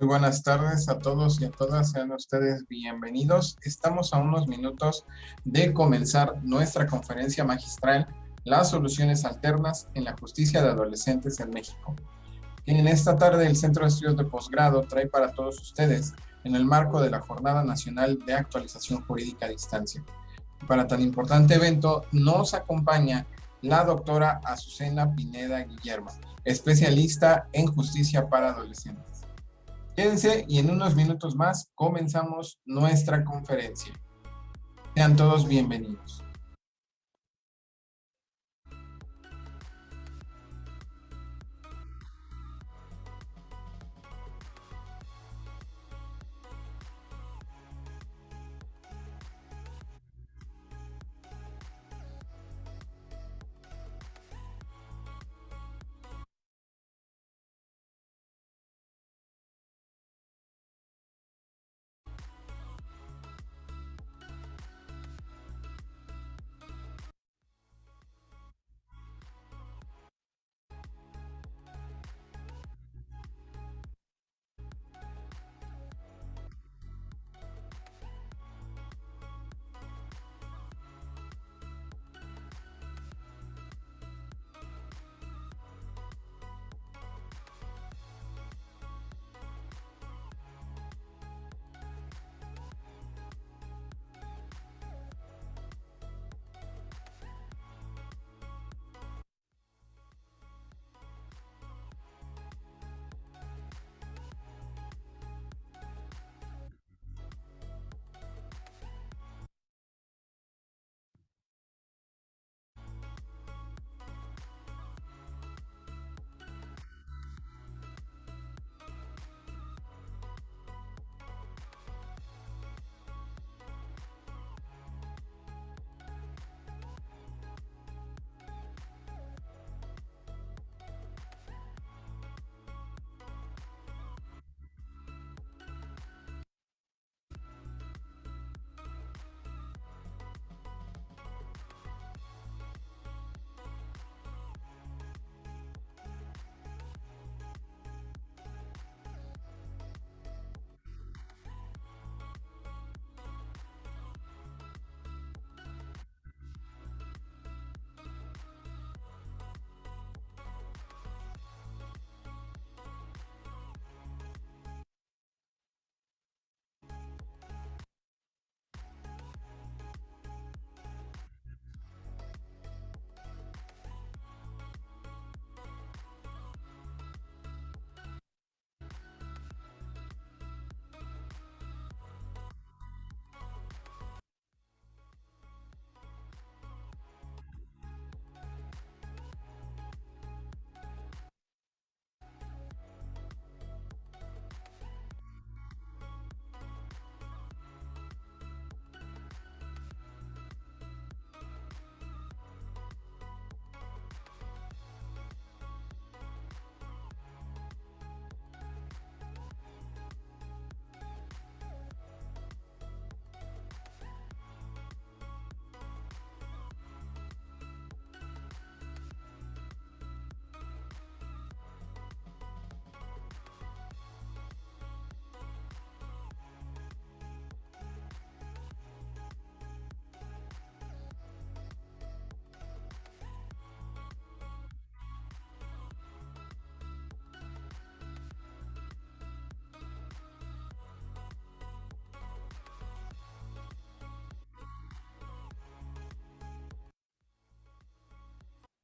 Muy buenas tardes a todos y a todas, sean ustedes bienvenidos. Estamos a unos minutos de comenzar nuestra conferencia magistral, Las soluciones alternas en la justicia de adolescentes en México. En esta tarde el Centro de Estudios de Posgrado trae para todos ustedes en el marco de la Jornada Nacional de Actualización Jurídica a Distancia. Para tan importante evento nos acompaña la doctora Azucena Pineda Guillermo, especialista en justicia para adolescentes. Quédense y en unos minutos más comenzamos nuestra conferencia. Sean todos bienvenidos.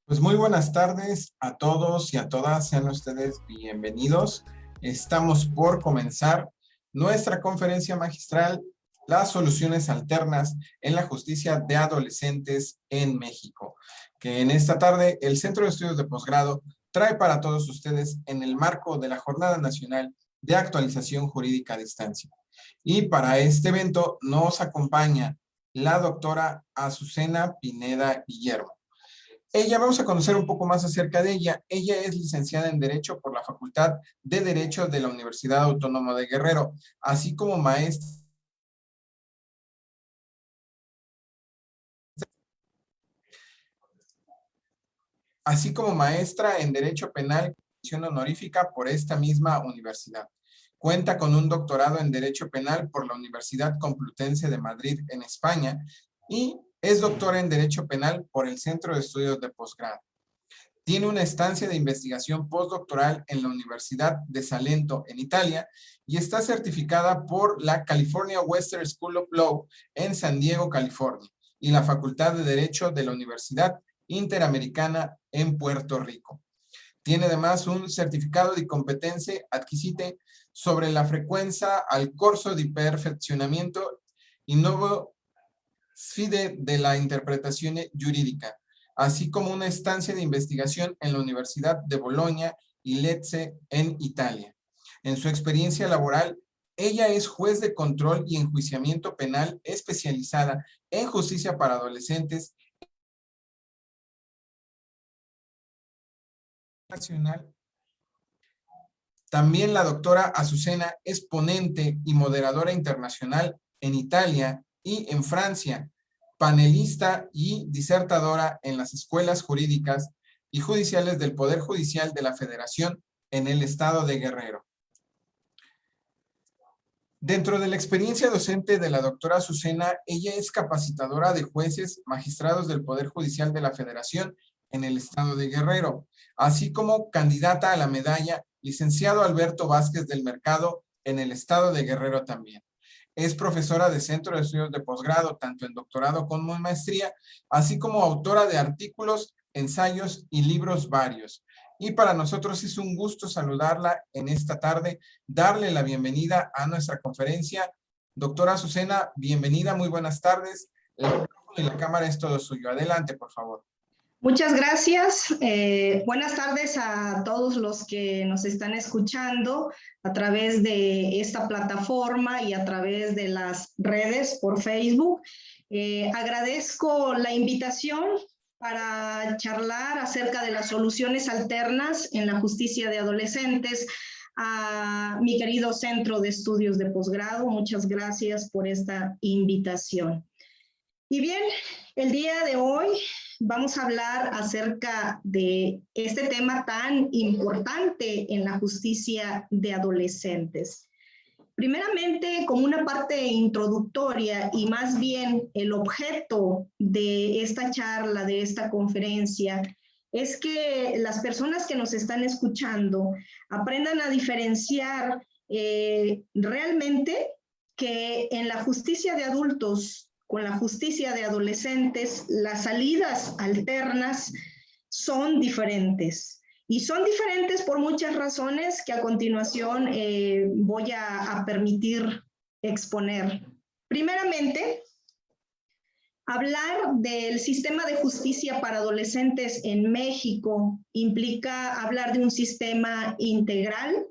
Pues muy buenas tardes a todos y a todas, sean ustedes bienvenidos. Estamos por comenzar nuestra conferencia magistral, Las soluciones alternas en la justicia de adolescentes en México, que en esta tarde el Centro de Estudios de Posgrado trae para todos ustedes en el marco de la Jornada Nacional de Actualización Jurídica a Distancia. Y para este evento nos acompaña la doctora Azucena Pineda Guillermo. Vamos a conocer un poco más acerca de ella. Ella es licenciada en Derecho por la Facultad de Derecho de la Universidad Autónoma de Guerrero, así como maestra en Derecho Penal, mención honorífica por esta misma universidad. Cuenta con un doctorado en Derecho Penal por la Universidad Complutense de Madrid en España y es doctora en Derecho Penal por el Centro de Estudios de Posgrado. Tiene una estancia de investigación postdoctoral en la Universidad de Salento en Italia y está certificada por la California Western School of Law en San Diego, California, y la Facultad de Derecho de la Universidad Interamericana en Puerto Rico. Tiene además un certificado de competencia adquisite sobre la frecuencia al corso de perfeccionamiento y nuevo sfide de la interpretación jurídica, así como una estancia de investigación en la Universidad de Bolonia y Lecce en Italia. En su experiencia laboral, ella es juez de control y enjuiciamiento penal especializada en justicia para adolescentes nacional. También la doctora Azucena es ponente y moderadora internacional en Italia y en Francia, panelista y disertadora en las escuelas jurídicas y judiciales del Poder Judicial de la Federación en el estado de Guerrero. Dentro de la experiencia docente de la doctora Azucena, ella es capacitadora de jueces magistrados del Poder Judicial de la Federación en el estado de Guerrero, así como candidata a la medalla licenciado Alberto Vázquez del Mercado en el estado de Guerrero también. Es profesora de Centro de Estudios de Posgrado, tanto en doctorado como en maestría, así como autora de artículos, ensayos y libros varios. Y para nosotros es un gusto saludarla en esta tarde, darle la bienvenida a nuestra conferencia. Doctora Azucena, bienvenida, muy buenas tardes. El micrófono y la cámara es todo suyo. Adelante, por favor. Muchas gracias. Buenas tardes a todos los que nos están escuchando a través de esta plataforma y a través de las redes por Facebook. Agradezco la invitación para charlar acerca de las soluciones alternas en la justicia de adolescentes a mi querido Centro de Estudios de Posgrado. Muchas gracias por esta invitación. Y bien, el día de hoy vamos a hablar acerca de este tema tan importante en la justicia de adolescentes. Primeramente, como una parte introductoria y más bien el objeto de esta charla, de esta conferencia, es que las personas que nos están escuchando aprendan a diferenciar realmente que en la justicia de adultos, con la justicia de adolescentes, las salidas alternas son diferentes. Y son diferentes por muchas razones que a continuación voy a permitir exponer. Primeramente, hablar del sistema de justicia para adolescentes en México implica hablar de un sistema integral,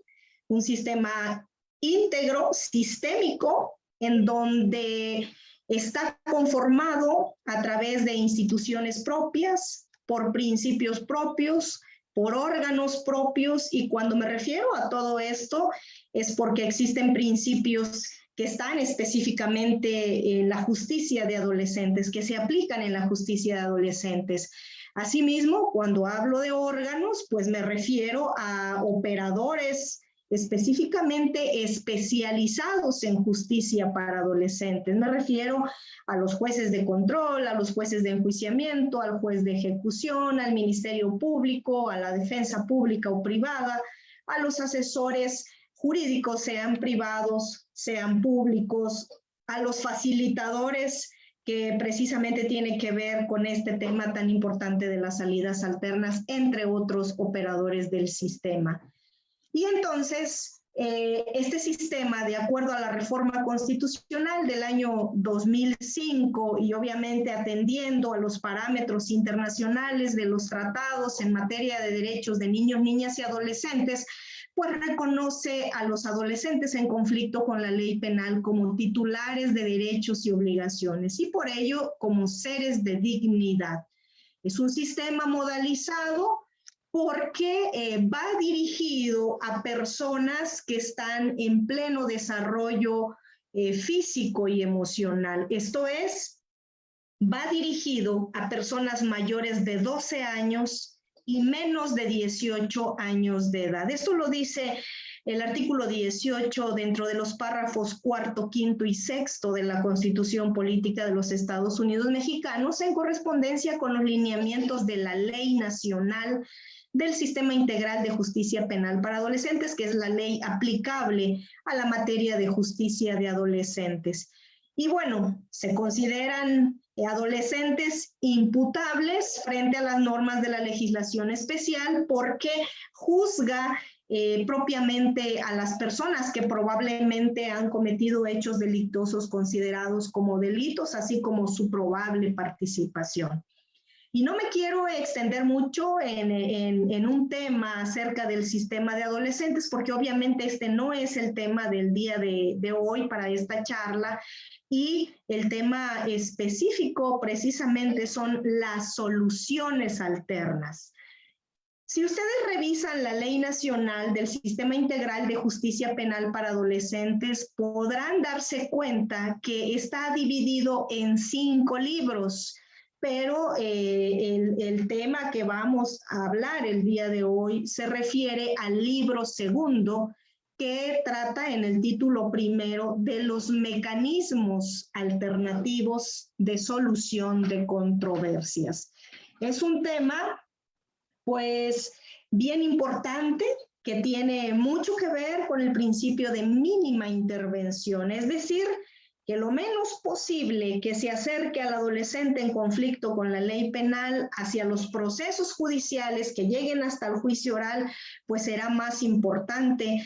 un sistema íntegro, sistémico, en donde está conformado a través de instituciones propias, por principios propios, por órganos propios, y cuando me refiero a todo esto es porque existen principios que están específicamente en la justicia de adolescentes, que se aplican en la justicia de adolescentes. Asimismo, cuando hablo de órganos, pues me refiero a operadores específicamente especializados en justicia para adolescentes. Me refiero a los jueces de control, a los jueces de enjuiciamiento, al juez de ejecución, al Ministerio Público, a la defensa pública o privada, a los asesores jurídicos, sean privados, sean públicos, a los facilitadores que precisamente tiene que ver con este tema tan importante de las salidas alternas, entre otros operadores del sistema. Y entonces, este sistema, de acuerdo a la reforma constitucional del año 2005 y obviamente atendiendo a los parámetros internacionales de los tratados en materia de derechos de niños, niñas y adolescentes, pues reconoce a los adolescentes en conflicto con la ley penal como titulares de derechos y obligaciones y por ello como seres de dignidad. Es un sistema modalizado porque va dirigido a personas que están en pleno desarrollo físico y emocional. Esto es, va dirigido a personas mayores de 12 años y menos de 18 años de edad. Esto lo dice el artículo 18 dentro de los párrafos cuarto, quinto y sexto de la Constitución Política de los Estados Unidos Mexicanos, en correspondencia con los lineamientos de la Ley Nacional del Sistema Integral de Justicia Penal para Adolescentes, que es la ley aplicable a la materia de justicia de adolescentes. Y bueno, se consideran adolescentes imputables frente a las normas de la legislación especial porque juzga propiamente a las personas que probablemente han cometido hechos delictuosos considerados como delitos, así como su probable participación. Y no me quiero extender mucho en un tema acerca del sistema de adolescentes, porque obviamente este no es el tema del día de hoy para esta charla, y el tema específico precisamente son las soluciones alternas. Si ustedes revisan la Ley Nacional del Sistema Integral de Justicia Penal para Adolescentes, podrán darse cuenta que está dividido en 5 libros, pero el tema que vamos a hablar el día de hoy se refiere al libro segundo, que trata en el título primero de los mecanismos alternativos de solución de controversias. Es un tema pues bien importante, que tiene mucho que ver con el principio de mínima intervención, es decir, que lo menos posible que se acerque al adolescente en conflicto con la ley penal hacia los procesos judiciales que lleguen hasta el juicio oral, pues será más importante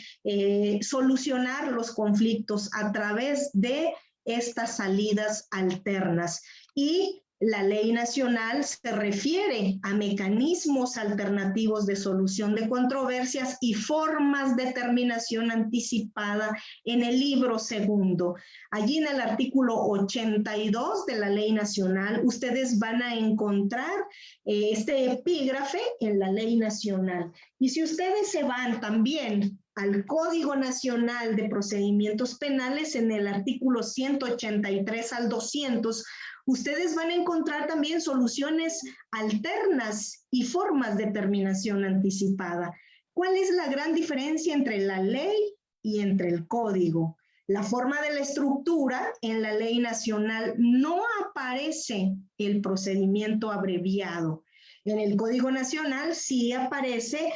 solucionar los conflictos a través de estas salidas alternas. Y la ley nacional se refiere a mecanismos alternativos de solución de controversias y formas de terminación anticipada en el libro segundo. Allí en el artículo 82 de la ley nacional, ustedes van a encontrar este epígrafe en la ley nacional. Y si ustedes se van también al Código Nacional de Procedimientos Penales, en el artículo 183 al 200, ustedes van a encontrar también soluciones alternas y formas de terminación anticipada. ¿Cuál es la gran diferencia entre la ley y entre el código? La forma de la estructura en la ley nacional no aparece el procedimiento abreviado. En el Código Nacional sí aparece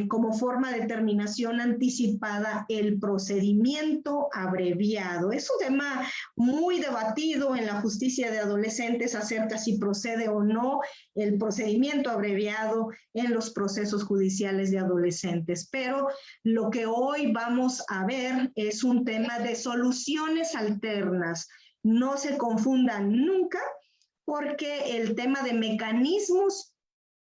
como forma de terminación anticipada el procedimiento abreviado. Es un tema muy debatido en la justicia de adolescentes acerca si procede o no el procedimiento abreviado en los procesos judiciales de adolescentes. Pero lo que hoy vamos a ver es un tema de soluciones alternas. No se confundan nunca, porque el tema de mecanismos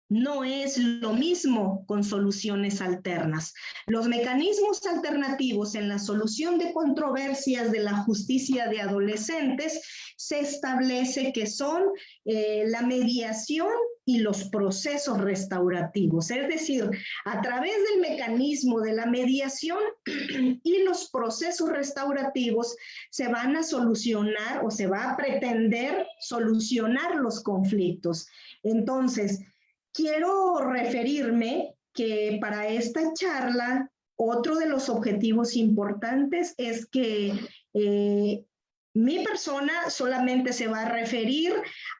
no es lo mismo con soluciones alternas. Los mecanismos alternativos en la solución de controversias de la justicia de adolescentes se establece que son la mediación y los procesos restaurativos. Es decir, a través del mecanismo de la mediación y los procesos restaurativos se van a solucionar o se va a pretender solucionar los conflictos. Entonces, quiero referirme que para esta charla, otro de los objetivos importantes es que mi persona solamente se va a referir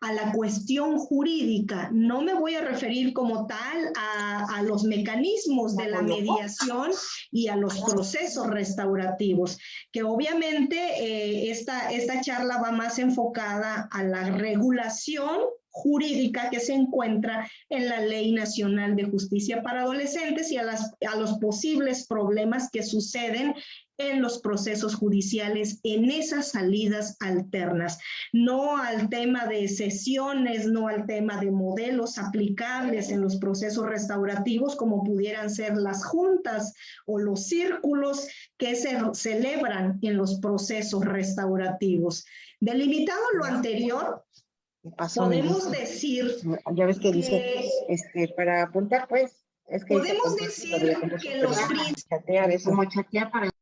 a la cuestión jurídica. No me voy a referir como tal a los mecanismos de la mediación y a los procesos restaurativos, que obviamente esta charla va más enfocada a la regulación jurídica que se encuentra en la Ley Nacional de Justicia para Adolescentes y a los posibles problemas que suceden en los procesos judiciales, en esas salidas alternas, no al tema de sesiones, no al tema de modelos aplicables en los procesos restaurativos como pudieran ser las juntas o los círculos que se celebran en los procesos restaurativos. Delimitado lo anterior, podemos decir, ya ves que dice, para apuntar, pues, es que podemos decir que los principios, como chatear para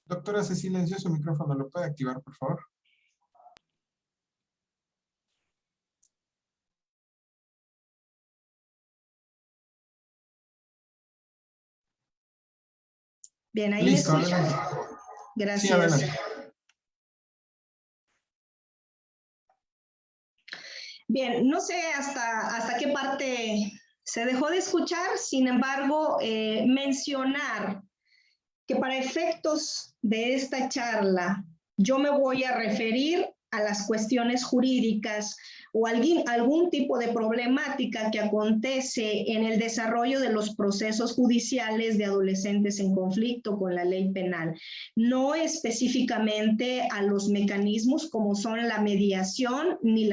Doctora, se silenció su micrófono, ¿lo puede activar, por favor? Bien, ahí Listo, me escuchan. adelante. Gracias. Sí, adelante. Bien, no sé hasta qué parte se dejó de escuchar, sin embargo, mencionar que para efectos de esta charla, yo me voy a referir a las cuestiones jurídicas o algún tipo de problemática que acontece en el desarrollo de los procesos judiciales de adolescentes en conflicto con la ley penal, no específicamente a los mecanismos como son la mediación ni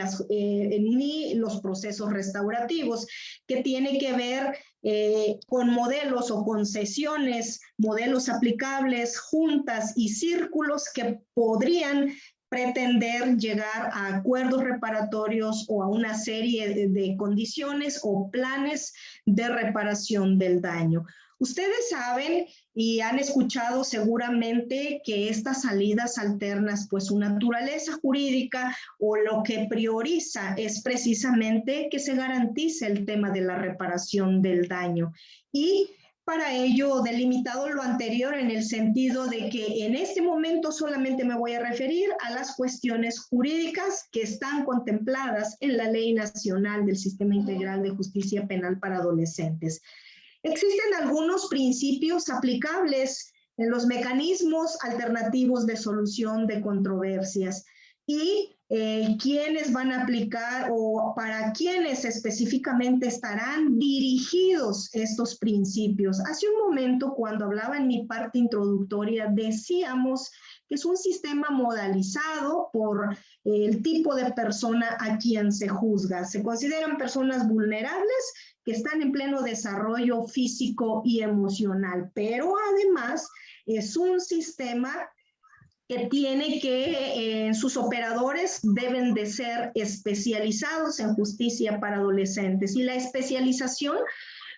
los procesos restaurativos, que tiene que ver con modelos o concesiones, modelos aplicables, juntas y círculos que podrían pretender llegar a acuerdos reparatorios o a una serie de condiciones o planes de reparación del daño. Ustedes saben y han escuchado seguramente que estas salidas alternas, pues su naturaleza jurídica o lo que prioriza es precisamente que se garantice el tema de la reparación del daño. Y para ello, delimitado lo anterior en el sentido de que en este momento solamente me voy a referir a las cuestiones jurídicas que están contempladas en la Ley Nacional del Sistema Integral de Justicia Penal para Adolescentes. Existen algunos principios aplicables en los mecanismos alternativos de solución de controversias y quiénes van a aplicar o para quiénes específicamente estarán dirigidos estos principios. Hace un momento, cuando hablaba en mi parte introductoria, decíamos que es un sistema modalizado por el tipo de persona a quien se juzga. Se consideran personas vulnerables que están en pleno desarrollo físico y emocional, pero además es un sistema que tiene que, sus operadores deben de ser especializados en justicia para adolescentes. Y la especialización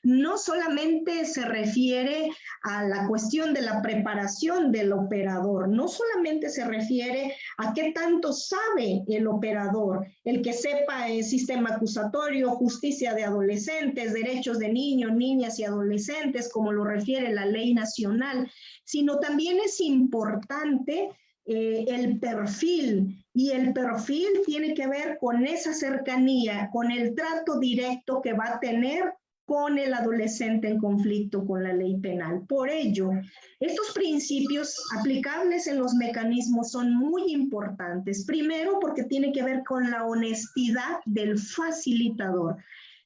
no solamente se refiere a la cuestión de la preparación del operador, no solamente se refiere a qué tanto sabe el operador, el que sepa el sistema acusatorio, justicia de adolescentes, derechos de niños, niñas y adolescentes, como lo refiere la ley nacional, sino también es importante el perfil, y el perfil tiene que ver con esa cercanía, con el trato directo que va a tener con el adolescente en conflicto con la ley penal. Por ello, estos principios aplicables en los mecanismos son muy importantes. Primero, porque tiene que ver con la honestidad del facilitador.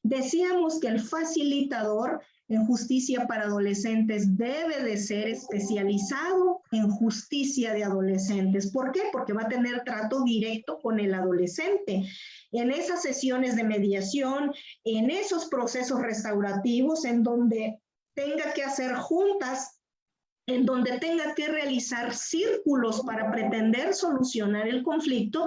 Decíamos que el facilitador en justicia para adolescentes debe de ser especializado en justicia de adolescentes. ¿Por qué? Porque va a tener trato directo con el adolescente. En esas sesiones de mediación, en esos procesos restaurativos, en donde tenga que hacer juntas, en donde tenga que realizar círculos para pretender solucionar el conflicto,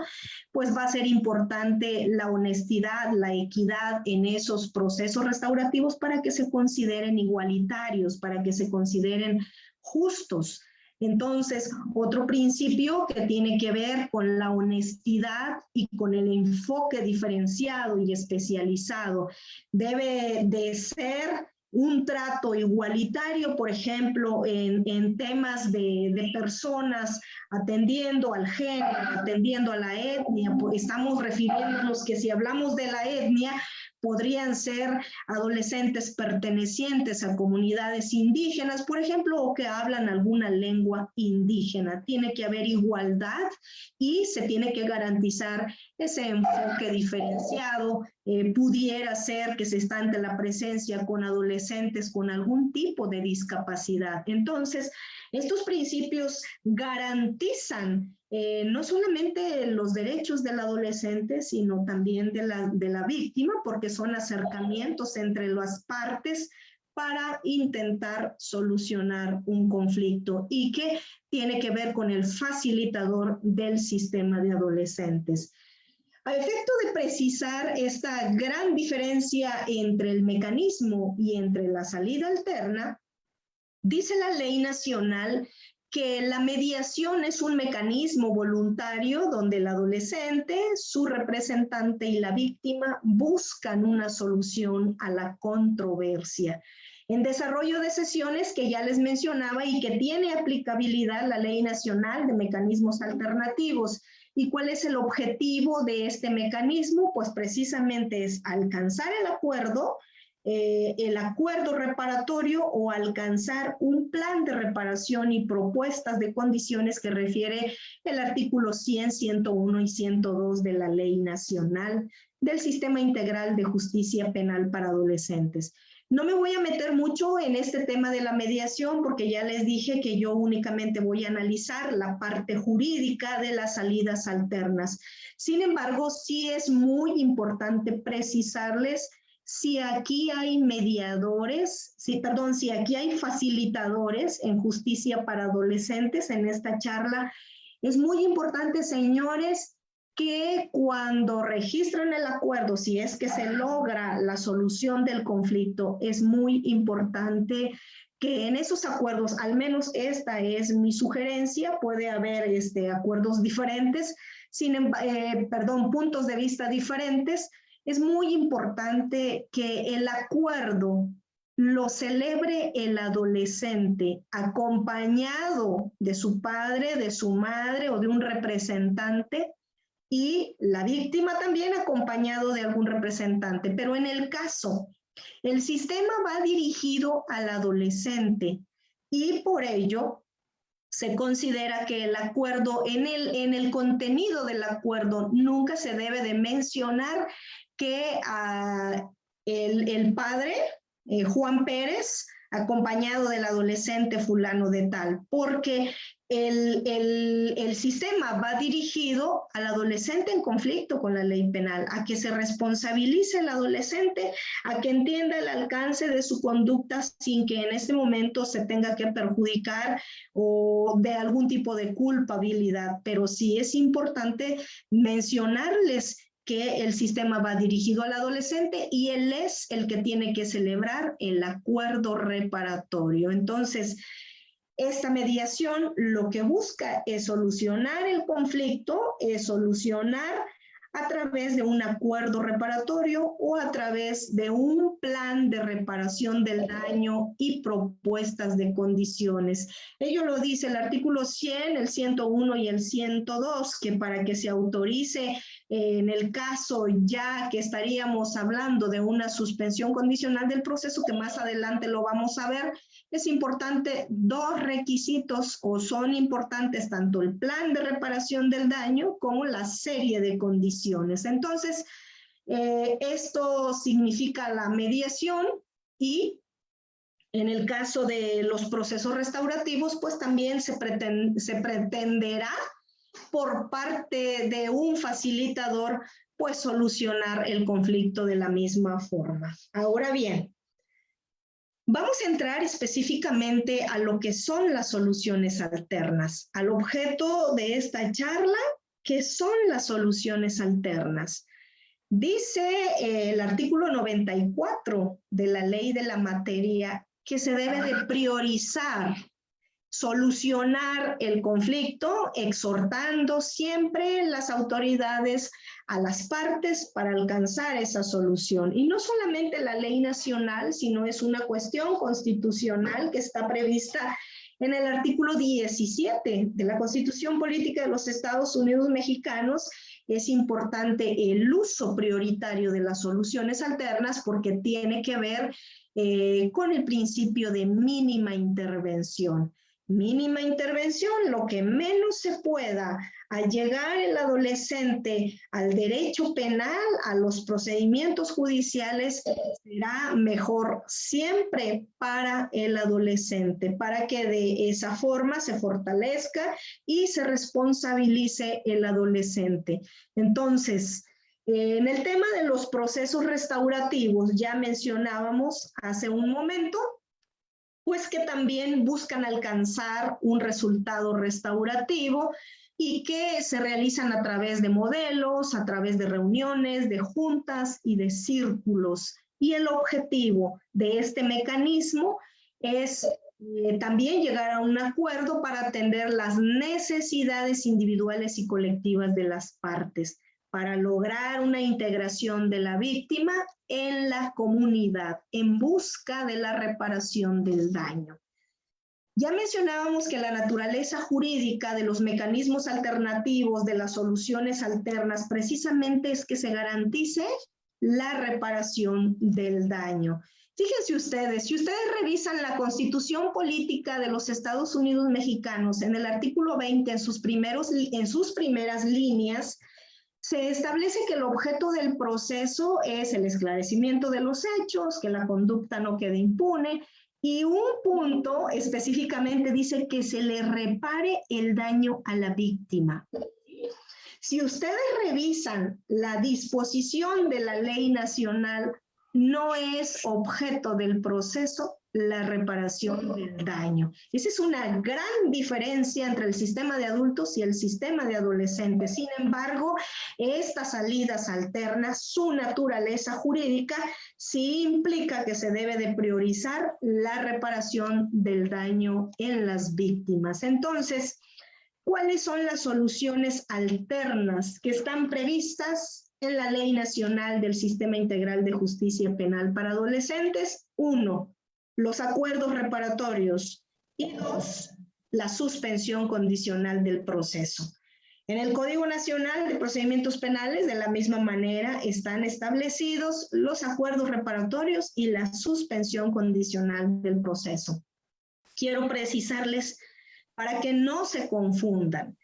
pues va a ser importante la honestidad, la equidad en esos procesos restaurativos para que se consideren igualitarios, para que se consideren justos. Entonces, otro principio que tiene que ver con la honestidad y con el enfoque diferenciado y especializado debe de ser un trato igualitario, por ejemplo, en temas de personas atendiendo al género, atendiendo a la etnia. Estamos refiriéndonos que si hablamos de la etnia, podrían ser adolescentes pertenecientes a comunidades indígenas, por ejemplo, o que hablan alguna lengua indígena. Tiene que haber igualdad y se tiene que garantizar ese enfoque diferenciado. Pudiera ser que se está ante la presencia con adolescentes con algún tipo de discapacidad. Entonces, estos principios garantizan no solamente los derechos del adolescente, sino también de la víctima, porque son acercamientos entre las partes para intentar solucionar un conflicto y que tiene que ver con el facilitador del sistema de adolescentes. A efecto de precisar esta gran diferencia entre el mecanismo y entre la salida alterna, dice la ley nacional que la mediación es un mecanismo voluntario donde el adolescente, su representante y la víctima buscan una solución a la controversia. En desarrollo de sesiones, que ya les mencionaba y que tiene aplicabilidad la Ley Nacional de Mecanismos Alternativos. ¿Y cuál es el objetivo de este mecanismo? Pues precisamente es alcanzar el acuerdo reparatorio o alcanzar un plan de reparación y propuestas de condiciones que refiere el artículo 100, 101 y 102 de la Ley Nacional del Sistema Integral de Justicia Penal para Adolescentes. No me voy a meter mucho en este tema de la mediación porque ya les dije que yo únicamente voy a analizar la parte jurídica de las salidas alternas. Sin embargo, sí es muy importante precisarles si aquí hay mediadores, si aquí hay facilitadores en justicia para adolescentes en esta charla. Es muy importante, señores, que cuando registran el acuerdo, si es que se logra la solución del conflicto, es muy importante que en esos acuerdos, al menos esta es mi sugerencia, puede haber acuerdos diferentes, puntos de vista diferentes. Es muy importante que el acuerdo lo celebre el adolescente acompañado de su padre, de su madre o de un representante, y la víctima también acompañado de algún representante. Pero en el caso, el sistema va dirigido al adolescente y por ello se considera que el acuerdo, en el contenido del acuerdo, nunca se debe de mencionar que el padre, Juan Pérez, acompañado del adolescente fulano de tal, porque el sistema va dirigido al adolescente en conflicto con la ley penal, a que se responsabilice el adolescente, a que entienda el alcance de su conducta sin que en este momento se tenga que perjudicar o de algún tipo de culpabilidad. Pero sí es importante mencionarles que el sistema va dirigido al adolescente y él es el que tiene que celebrar el acuerdo reparatorio. Entonces, esta mediación lo que busca es solucionar el conflicto, es solucionar a través de un acuerdo reparatorio o a través de un plan de reparación del daño y propuestas de condiciones. Ello lo dice el artículo 100, el 101 y el 102, que para que se autorice en el caso ya que estaríamos hablando de una suspensión condicional del proceso, que más adelante lo vamos a ver, es importante dos requisitos, o son importantes tanto el plan de reparación del daño como la serie de condiciones. Entonces, esto significa la mediación, y en el caso de los procesos restaurativos, pues también se pretenderá por parte de un facilitador, pues solucionar el conflicto de la misma forma. Ahora bien, vamos a entrar específicamente a lo que son las soluciones alternas, al objeto de esta charla, que son las soluciones alternas. Dice el artículo 94 de la ley de la materia que se debe de priorizar solucionar el conflicto, exhortando siempre las autoridades a las partes para alcanzar esa solución. Y no solamente la ley nacional, sino es una cuestión constitucional que está prevista en el artículo 17 de la Constitución Política de los Estados Unidos Mexicanos. Es importante el uso prioritario de las soluciones alternas porque tiene que ver con el principio de mínima intervención. Mínima intervención, lo que menos se pueda al llegar el adolescente al derecho penal, a los procedimientos judiciales, será mejor siempre para el adolescente, para que de esa forma se fortalezca y se responsabilice el adolescente. Entonces, en el tema de los procesos restaurativos, ya mencionábamos hace un momento, pues que también buscan alcanzar un resultado restaurativo y que se realizan a través de modelos, a través de reuniones, de juntas y de círculos. Y el objetivo de este mecanismo es también llegar a un acuerdo para atender las necesidades individuales y colectivas de las partes. para lograr una integración de la víctima en la comunidad en busca de la reparación del daño. Ya mencionábamos que la naturaleza jurídica de los mecanismos alternativos, de las soluciones alternas, precisamente es que se garantice la reparación del daño. Fíjense ustedes, si ustedes revisan la Constitución Política de los Estados Unidos Mexicanos, en el artículo 20, en sus primeras líneas, se establece que el objeto del proceso es el esclarecimiento de los hechos, que la conducta no quede impune, y un punto específicamente dice que se le repare el daño a la víctima. Si ustedes revisan la disposición de la ley nacional, no es objeto del proceso la reparación del daño. Esa es una gran diferencia entre el sistema de adultos y el sistema de adolescentes. Sin embargo, estas salidas alternas, su naturaleza jurídica, sí implica que se debe de priorizar la reparación del daño en las víctimas. Entonces, ¿cuáles son las soluciones alternas que están previstas en la Ley Nacional del Sistema Integral de Justicia Penal para Adolescentes? 1, los acuerdos reparatorios. Y 2, la suspensión condicional del proceso. En el Código Nacional de Procedimientos Penales, de la misma manera, están establecidos los acuerdos reparatorios y la suspensión condicional del proceso. Quiero precisarles para que no se confundan.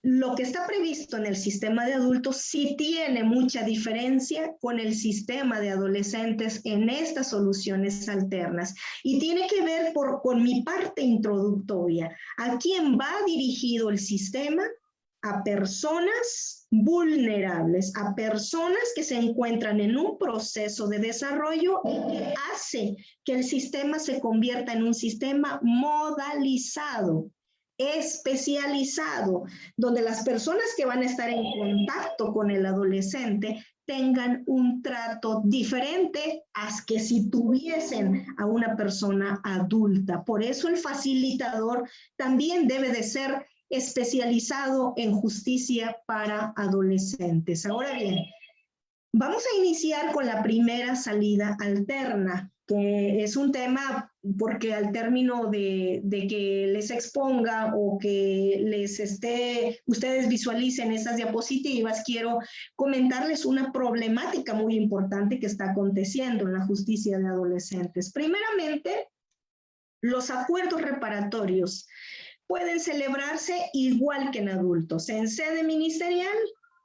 Lo que está previsto en el sistema de adultos sí tiene mucha diferencia con el sistema de adolescentes en estas soluciones alternas. Y tiene que ver con mi parte introductoria. ¿A quién va dirigido el sistema? A personas vulnerables, a personas que se encuentran en un proceso de desarrollo que hace que el sistema se convierta en un sistema modalizado, especializado, donde las personas que van a estar en contacto con el adolescente tengan un trato diferente a que si tuviesen a una persona adulta. Por eso el facilitador también debe de ser especializado en justicia para adolescentes. Ahora bien, vamos a iniciar con la primera salida alterna, que es un tema porque al término de que les exponga o que ustedes visualicen esas diapositivas, quiero comentarles una problemática muy importante que está aconteciendo en la justicia de adolescentes. Primeramente, los acuerdos reparatorios pueden celebrarse igual que en adultos, en sede ministerial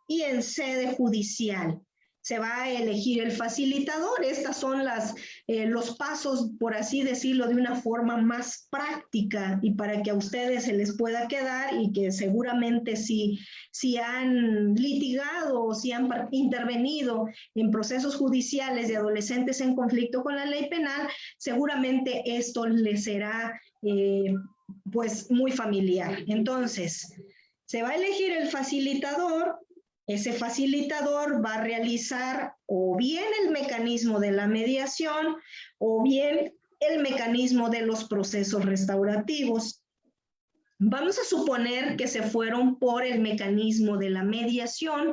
y en sede judicial. Se va a elegir el facilitador. Estas son los pasos, por así decirlo, de una forma más práctica y para que a ustedes se les pueda quedar y que seguramente si han litigado o si han intervenido en procesos judiciales de adolescentes en conflicto con la ley penal, seguramente esto les será pues muy familiar. Entonces, se va a elegir el facilitador. Ese facilitador va a realizar o bien el mecanismo de la mediación o bien el mecanismo de los procesos restaurativos. Vamos a suponer que se fueron por el mecanismo de la mediación.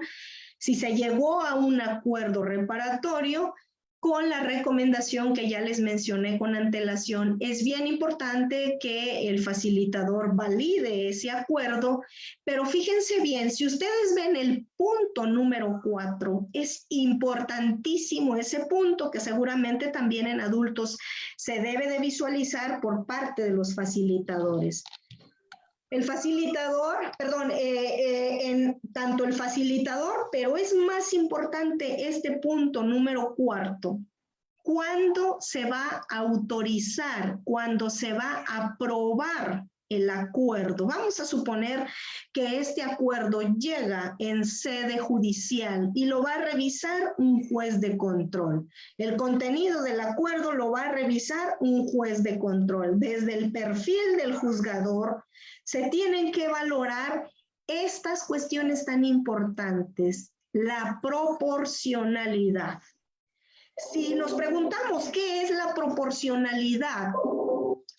Si se llegó a un acuerdo reparatorio, con la recomendación que ya les mencioné con antelación, es bien importante que el facilitador valide ese acuerdo, pero fíjense bien, si ustedes ven el punto número 4, es importantísimo ese punto que seguramente también en adultos se debe de visualizar por parte de los facilitadores. El facilitador, tanto el facilitador, pero es más importante este punto número 4. ¿Cuándo se va a autorizar? ¿Cuándo se va a aprobar el acuerdo? Vamos a suponer que este acuerdo llega en sede judicial y lo va a revisar un juez de control. El contenido del acuerdo lo va a revisar un juez de control. Desde el perfil del juzgador se tienen que valorar estas cuestiones tan importantes, la proporcionalidad. Si nos preguntamos qué es la proporcionalidad,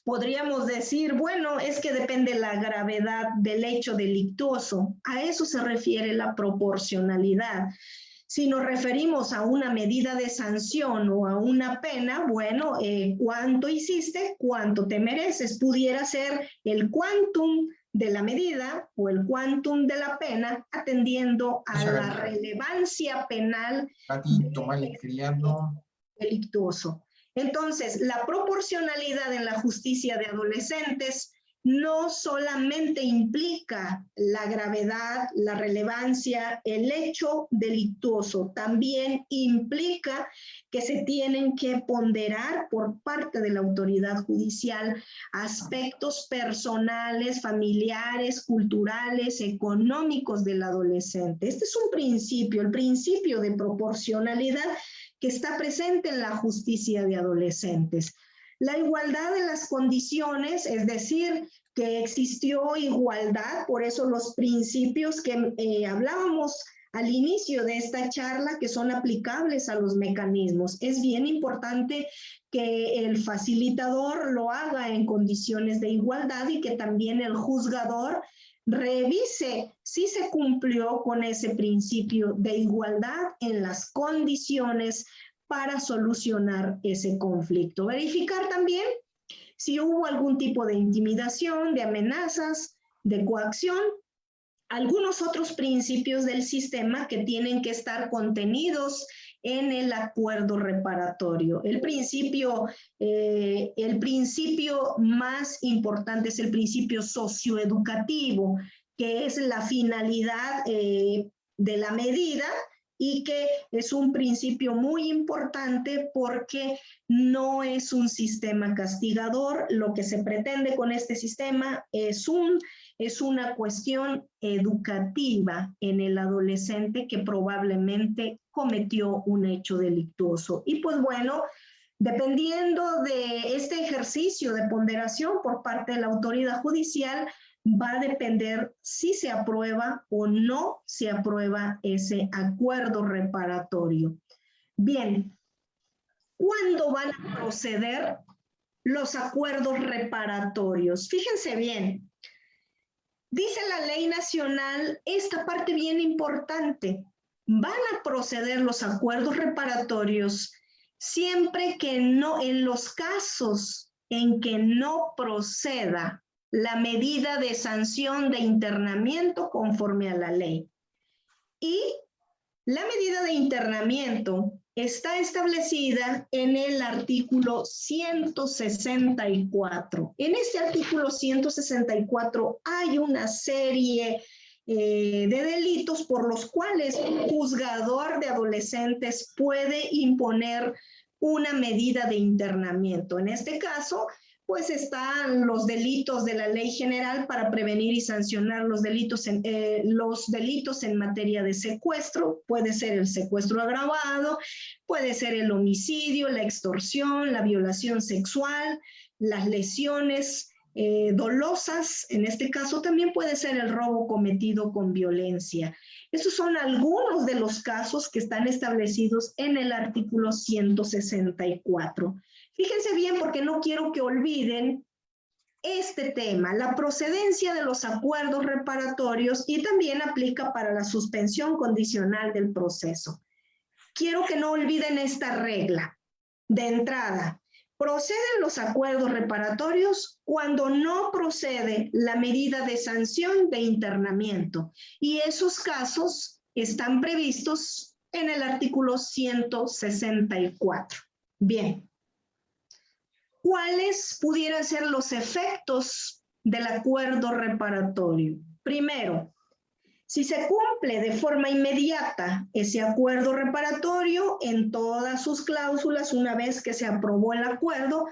Podríamos decir, bueno, es que depende la gravedad del hecho delictuoso. A eso se refiere la proporcionalidad. Si nos referimos a una medida de sanción o a una pena, bueno, ¿cuánto hiciste? ¿Cuánto te mereces? Pudiera ser el quantum de la medida o el quantum de la pena, atendiendo a la relevancia penal delictuoso. Entonces, la proporcionalidad en la justicia de adolescentes no solamente implica la gravedad, la relevancia, el hecho delictuoso, también implica que se tienen que ponderar por parte de la autoridad judicial aspectos personales, familiares, culturales, económicos del adolescente. Este es un principio, el principio de proporcionalidad que está presente en la justicia de adolescentes. La igualdad de las condiciones, es decir, que existió igualdad, por eso los principios que hablábamos al inicio de esta charla, que son aplicables a los mecanismos. Es bien importante que el facilitador lo haga en condiciones de igualdad y que también el juzgador revise si se cumplió con ese principio de igualdad en las condiciones para solucionar ese conflicto. Verificar también si hubo algún tipo de intimidación, de amenazas, de coacción, algunos otros principios del sistema que tienen que estar contenidos en el acuerdo reparatorio. El principio más importante es el principio socioeducativo, que es la finalidad de la medida, y que es un principio muy importante porque no es un sistema castigador. Lo que se pretende con este sistema es una cuestión educativa en el adolescente que probablemente cometió un hecho delictuoso. Y pues bueno, dependiendo de este ejercicio de ponderación por parte de la autoridad judicial, va a depender si se aprueba o no se aprueba ese acuerdo reparatorio. Bien, ¿cuándo van a proceder los acuerdos reparatorios? Fíjense bien, dice la ley nacional esta parte bien importante: van a proceder los acuerdos reparatorios siempre que no, en los casos en que no proceda la medida de sanción de internamiento conforme a la ley. Y la medida de internamiento está establecida en el artículo 164. En este artículo 164 hay una serie de delitos por los cuales un juzgador de adolescentes puede imponer una medida de internamiento. En este caso, pues están los delitos de la Ley General para prevenir y sancionar los delitos en materia de secuestro. Puede ser el secuestro agravado, puede ser el homicidio, la extorsión, la violación sexual, las lesiones dolosas. En este caso también puede ser el robo cometido con violencia. Estos son algunos de los casos que están establecidos en el artículo 164. Fíjense bien, porque no quiero que olviden este tema, la procedencia de los acuerdos reparatorios, y también aplica para la suspensión condicional del proceso. Quiero que no olviden esta regla. De entrada, proceden los acuerdos reparatorios cuando no procede la medida de sanción de internamiento, y esos casos están previstos en el artículo 164. Bien. ¿Cuáles pudieran ser los efectos del acuerdo reparatorio? Primero, si se cumple de forma inmediata ese acuerdo reparatorio en todas sus cláusulas una vez que se aprobó el acuerdo,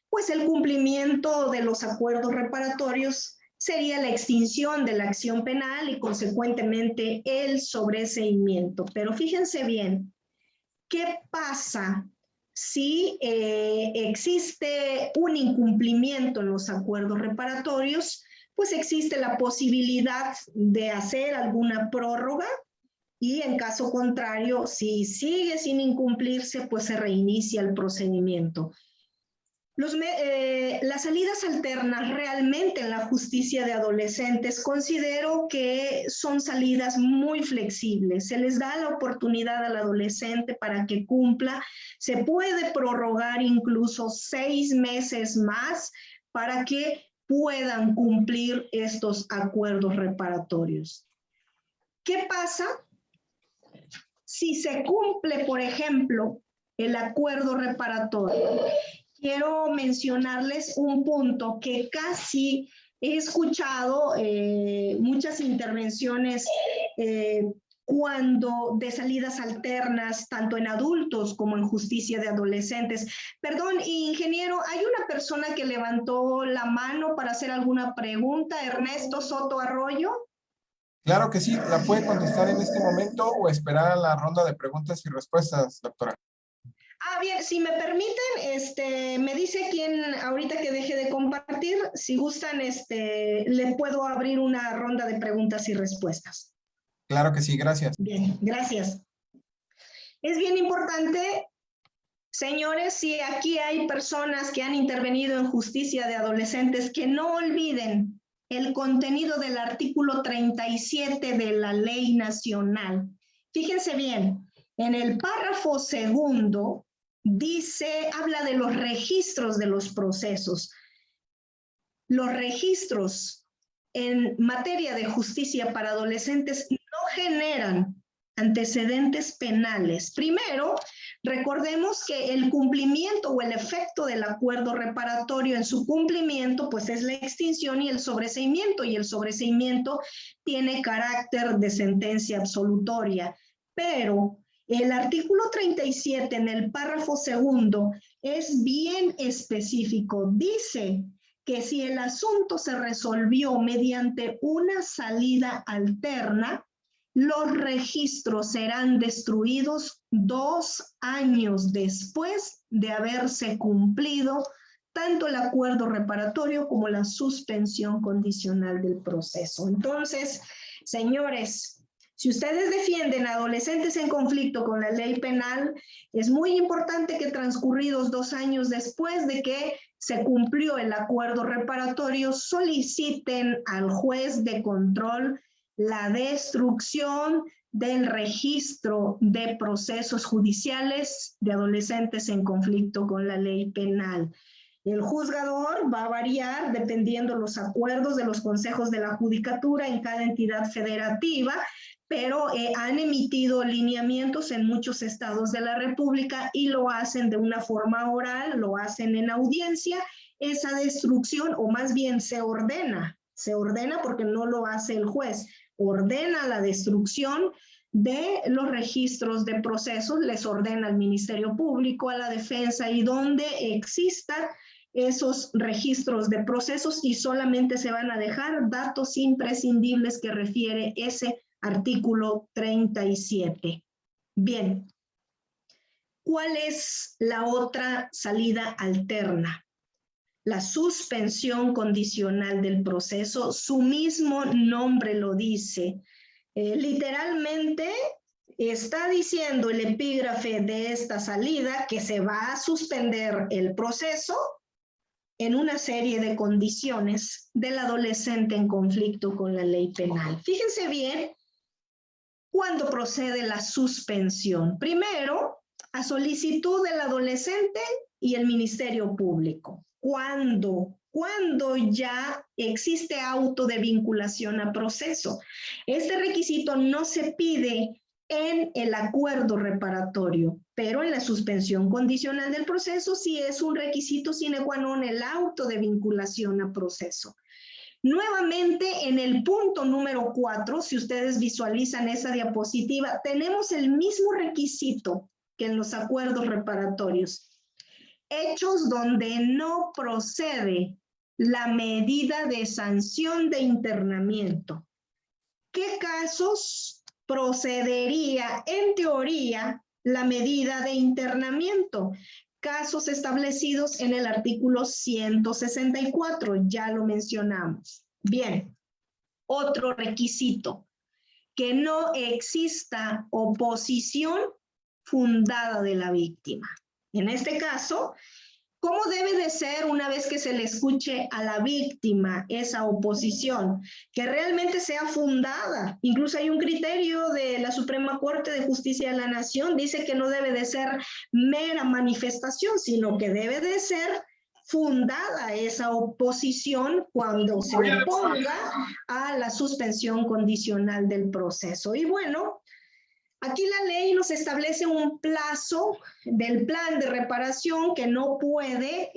pues el cumplimiento de los acuerdos reparatorios sería la extinción de la acción penal y consecuentemente el sobreseimiento. Pero fíjense bien, ¿qué pasa si existe un incumplimiento en los acuerdos reparatorios? Pues existe la posibilidad de hacer alguna prórroga, y en caso contrario, si sigue sin incumplirse, pues se reinicia el procedimiento. Las salidas alternas realmente en la justicia de adolescentes considero que son salidas muy flexibles. Se les da la oportunidad al adolescente para que cumpla. Se puede prorrogar incluso 6 meses más para que puedan cumplir estos acuerdos reparatorios. ¿Qué pasa si se cumple, por ejemplo, el acuerdo reparatorio? Quiero mencionarles un punto que casi he escuchado muchas intervenciones cuando de salidas alternas, tanto en adultos como en justicia de adolescentes. Perdón, ingeniero, ¿hay una persona que levantó la mano para hacer alguna pregunta? Ernesto Soto Arroyo. Claro que sí, la puede contestar en este momento o esperar a la ronda de preguntas y respuestas, doctora. Bien, si me permiten, me dice quién ahorita que deje de compartir, si gustan, le puedo abrir una ronda de preguntas y respuestas. Claro que sí, gracias. Bien, gracias. Es bien importante, señores, si aquí hay personas que han intervenido en justicia de adolescentes, que no olviden el contenido del artículo 37 de la Ley Nacional. Fíjense bien, en el párrafo segundo, habla de los registros de los procesos. Los registros en materia de justicia para adolescentes no generan antecedentes penales. Primero, recordemos que el cumplimiento o el efecto del acuerdo reparatorio en su cumplimiento, pues es la extinción y el sobreseimiento tiene carácter de sentencia absolutoria. Pero el artículo 37 en el párrafo segundo es bien específico. Dice que si el asunto se resolvió mediante una salida alterna, los registros serán destruidos 2 años después de haberse cumplido tanto el acuerdo reparatorio como la suspensión condicional del proceso. Entonces, señores, si ustedes defienden a adolescentes en conflicto con la ley penal, es muy importante que transcurridos 2 años después de que se cumplió el acuerdo reparatorio, soliciten al juez de control la destrucción del registro de procesos judiciales de adolescentes en conflicto con la ley penal. El juzgador va a variar dependiendo los acuerdos de los consejos de la judicatura en cada entidad federativa, pero han emitido lineamientos en muchos estados de la República y lo hacen de una forma oral, lo hacen en audiencia. Esa destrucción, o más bien se ordena porque no lo hace el juez, ordena la destrucción de los registros de procesos, les ordena al Ministerio Público, a la defensa, y donde exista esos registros de procesos, y solamente se van a dejar datos imprescindibles que refiere ese artículo 37. Bien, ¿cuál es la otra salida alterna? La suspensión condicional del proceso. Su mismo nombre lo dice. Literalmente está diciendo el epígrafe de esta salida que se va a suspender el proceso en una serie de condiciones del adolescente en conflicto con la ley penal. Fíjense bien cuándo procede la suspensión. Primero, a solicitud del adolescente y el Ministerio Público. Cuando ya existe auto de vinculación a proceso. Este requisito no se pide en el acuerdo reparatorio, pero en la suspensión condicional del proceso sí es un requisito sine qua non el auto de vinculación a proceso. Nuevamente, en el punto número 4, si ustedes visualizan esa diapositiva, tenemos el mismo requisito que en los acuerdos reparatorios. Hechos donde no procede la medida de sanción de internamiento. ¿Qué casos procedería, en teoría, la medida de internamiento? Casos establecidos en el artículo 164, ya lo mencionamos. Bien, otro requisito, que no exista oposición fundada de la víctima. En este caso, ¿Cómo debe de ser una vez que se le escuche a la víctima esa oposición? Que realmente sea fundada. Incluso hay un criterio de la Suprema Corte de Justicia de la Nación, dice que no debe de ser mera manifestación, sino que debe de ser fundada esa oposición cuando se oponga a la suspensión condicional del proceso. Y bueno, aquí la ley nos establece un plazo del plan de reparación que no puede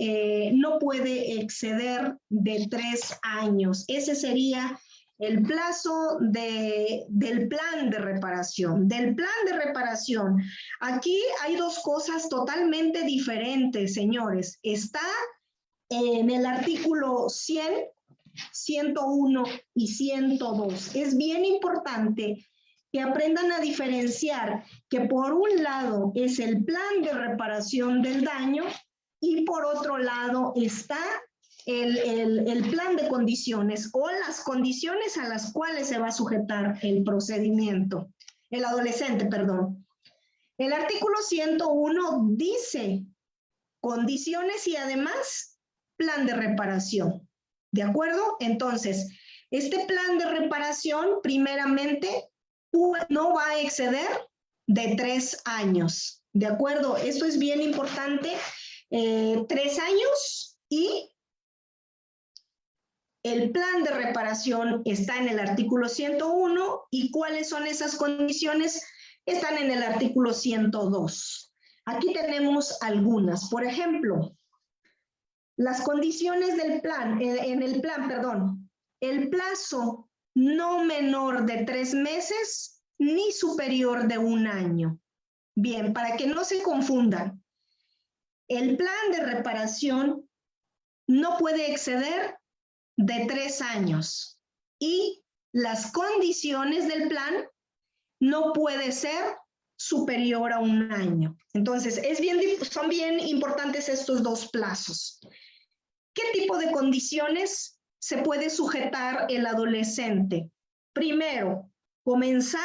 exceder de 3 años. Ese sería el plazo del plan de reparación. Del plan de reparación. Aquí hay dos cosas totalmente diferentes, señores. Está en el artículo 100, 101 y 102. Es bien importante que aprendan a diferenciar que por un lado es el plan de reparación del daño y por otro lado está el plan de condiciones o las condiciones a las cuales se va a sujetar el procedimiento, el adolescente, perdón. El artículo 101 dice condiciones y además plan de reparación. ¿De acuerdo? Entonces, este plan de reparación primeramente no va a exceder de 3 años. ¿De acuerdo? Esto es bien importante. 3 años y el plan de reparación está en el artículo 101 y ¿cuáles son esas condiciones? Están en el artículo 102. Aquí tenemos algunas. Por ejemplo, las condiciones del plan, el plazo no menor de 3 meses ni superior de 1 año. Bien, para que no se confundan, el plan de reparación no puede exceder de 3 años y las condiciones del plan no puede ser superior a 1 año. Entonces, son bien importantes estos dos plazos. ¿Qué tipo de condiciones se puede sujetar el adolescente? Primero, comenzar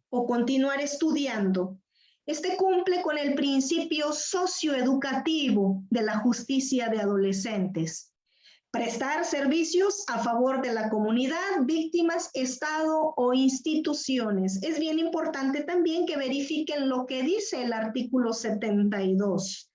o continuar estudiando. Este cumple con el principio socioeducativo de la justicia de adolescentes. Prestar servicios a favor de la comunidad, víctimas, Estado o instituciones. Es bien importante también que verifiquen lo que dice el artículo 72.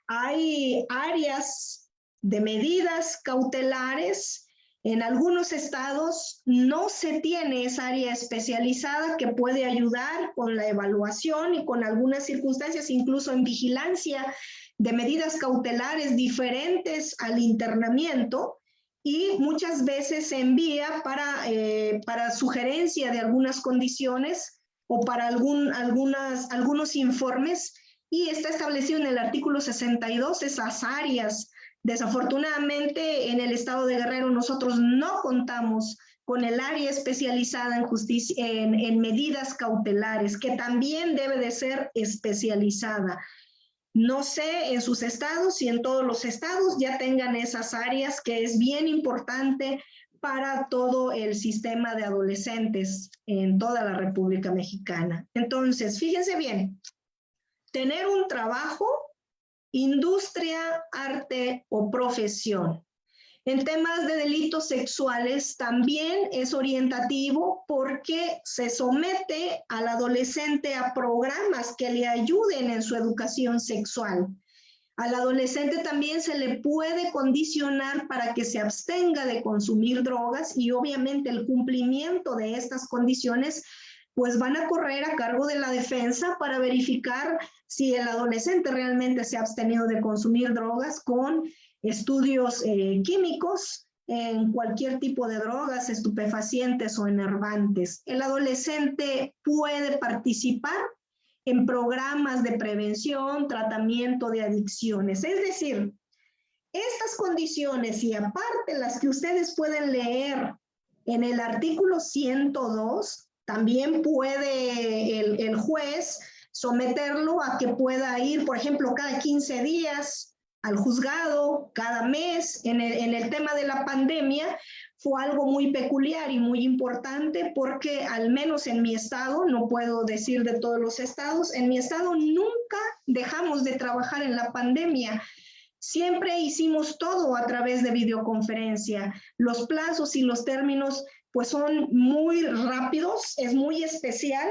Hay áreas de medidas cautelares. En algunos estados no se tiene esa área especializada que puede ayudar con la evaluación y con algunas circunstancias, incluso en vigilancia de medidas cautelares diferentes al internamiento, y muchas veces se envía para sugerencia de algunas condiciones o para algunos informes, y está establecido en el artículo 62 esas áreas. Desafortunadamente, en el estado de Guerrero nosotros no contamos con el área especializada en medidas cautelares, que también debe de ser especializada. No sé en sus estados, si en todos los estados ya tengan esas áreas, que es bien importante para todo el sistema de adolescentes en toda la República Mexicana. Entonces, fíjense bien, tener un trabajo, industria, arte o profesión. En temas de delitos sexuales también es orientativo porque se somete al adolescente a programas que le ayuden en su educación sexual. Al adolescente también se le puede condicionar para que se abstenga de consumir drogas, y obviamente el cumplimiento de estas condiciones pues van a correr a cargo de la defensa para verificar si el adolescente realmente se ha abstenido de consumir drogas con estudios químicos en cualquier tipo de drogas, estupefacientes o enervantes. El adolescente puede participar en programas de prevención, tratamiento de adicciones. Es decir, estas condiciones y aparte las que ustedes pueden leer en el artículo 102, también puede el juez someterlo a que pueda ir, por ejemplo, cada 15 días al juzgado, cada mes. En el tema de la pandemia fue algo muy peculiar y muy importante porque al menos en mi estado, no puedo decir de todos los estados, en mi estado nunca dejamos de trabajar en la pandemia. Siempre hicimos todo a través de videoconferencia. Los plazos y los términos pues son muy rápidos, es muy especial,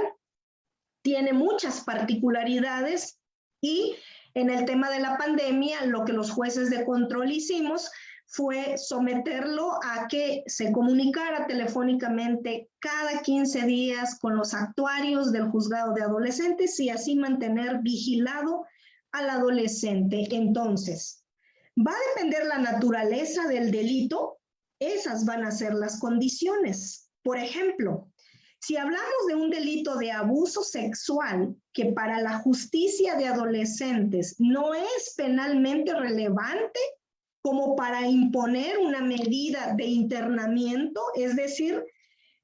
tiene muchas particularidades y en el tema de la pandemia lo que los jueces de control hicimos fue someterlo a que se comunicara telefónicamente cada 15 días con los actuarios del juzgado de adolescentes y así mantener vigilado al adolescente. Entonces, va a depender la naturaleza del delito, esas van a ser las condiciones. Por ejemplo, si hablamos de un delito de abuso sexual que para la justicia de adolescentes no es penalmente relevante como para imponer una medida de internamiento, es decir,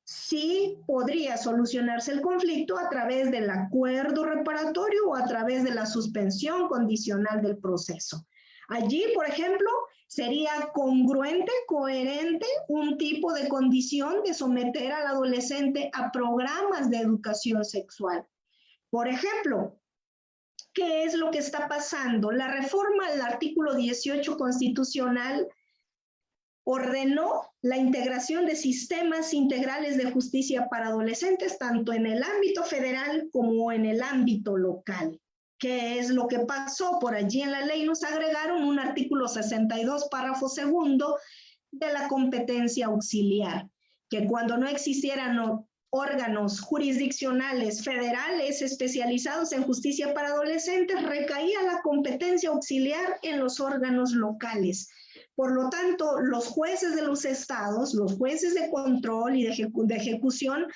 sí podría solucionarse el conflicto a través del acuerdo reparatorio o a través de la suspensión condicional del proceso. Allí, por ejemplo, sería congruente, coherente, un tipo de condición de someter al adolescente a programas de educación sexual. Por ejemplo, ¿qué es lo que está pasando? La reforma del artículo 18 constitucional ordenó la integración de sistemas integrales de justicia para adolescentes, tanto en el ámbito federal como en el ámbito local. ¿Qué es lo que pasó? Por allí en la ley nos agregaron un artículo 62, párrafo segundo, de la competencia auxiliar, que cuando no existieran órganos jurisdiccionales federales especializados en justicia para adolescentes, recaía la competencia auxiliar en los órganos locales. Por lo tanto, los jueces de los estados, los jueces de control y de ejecución,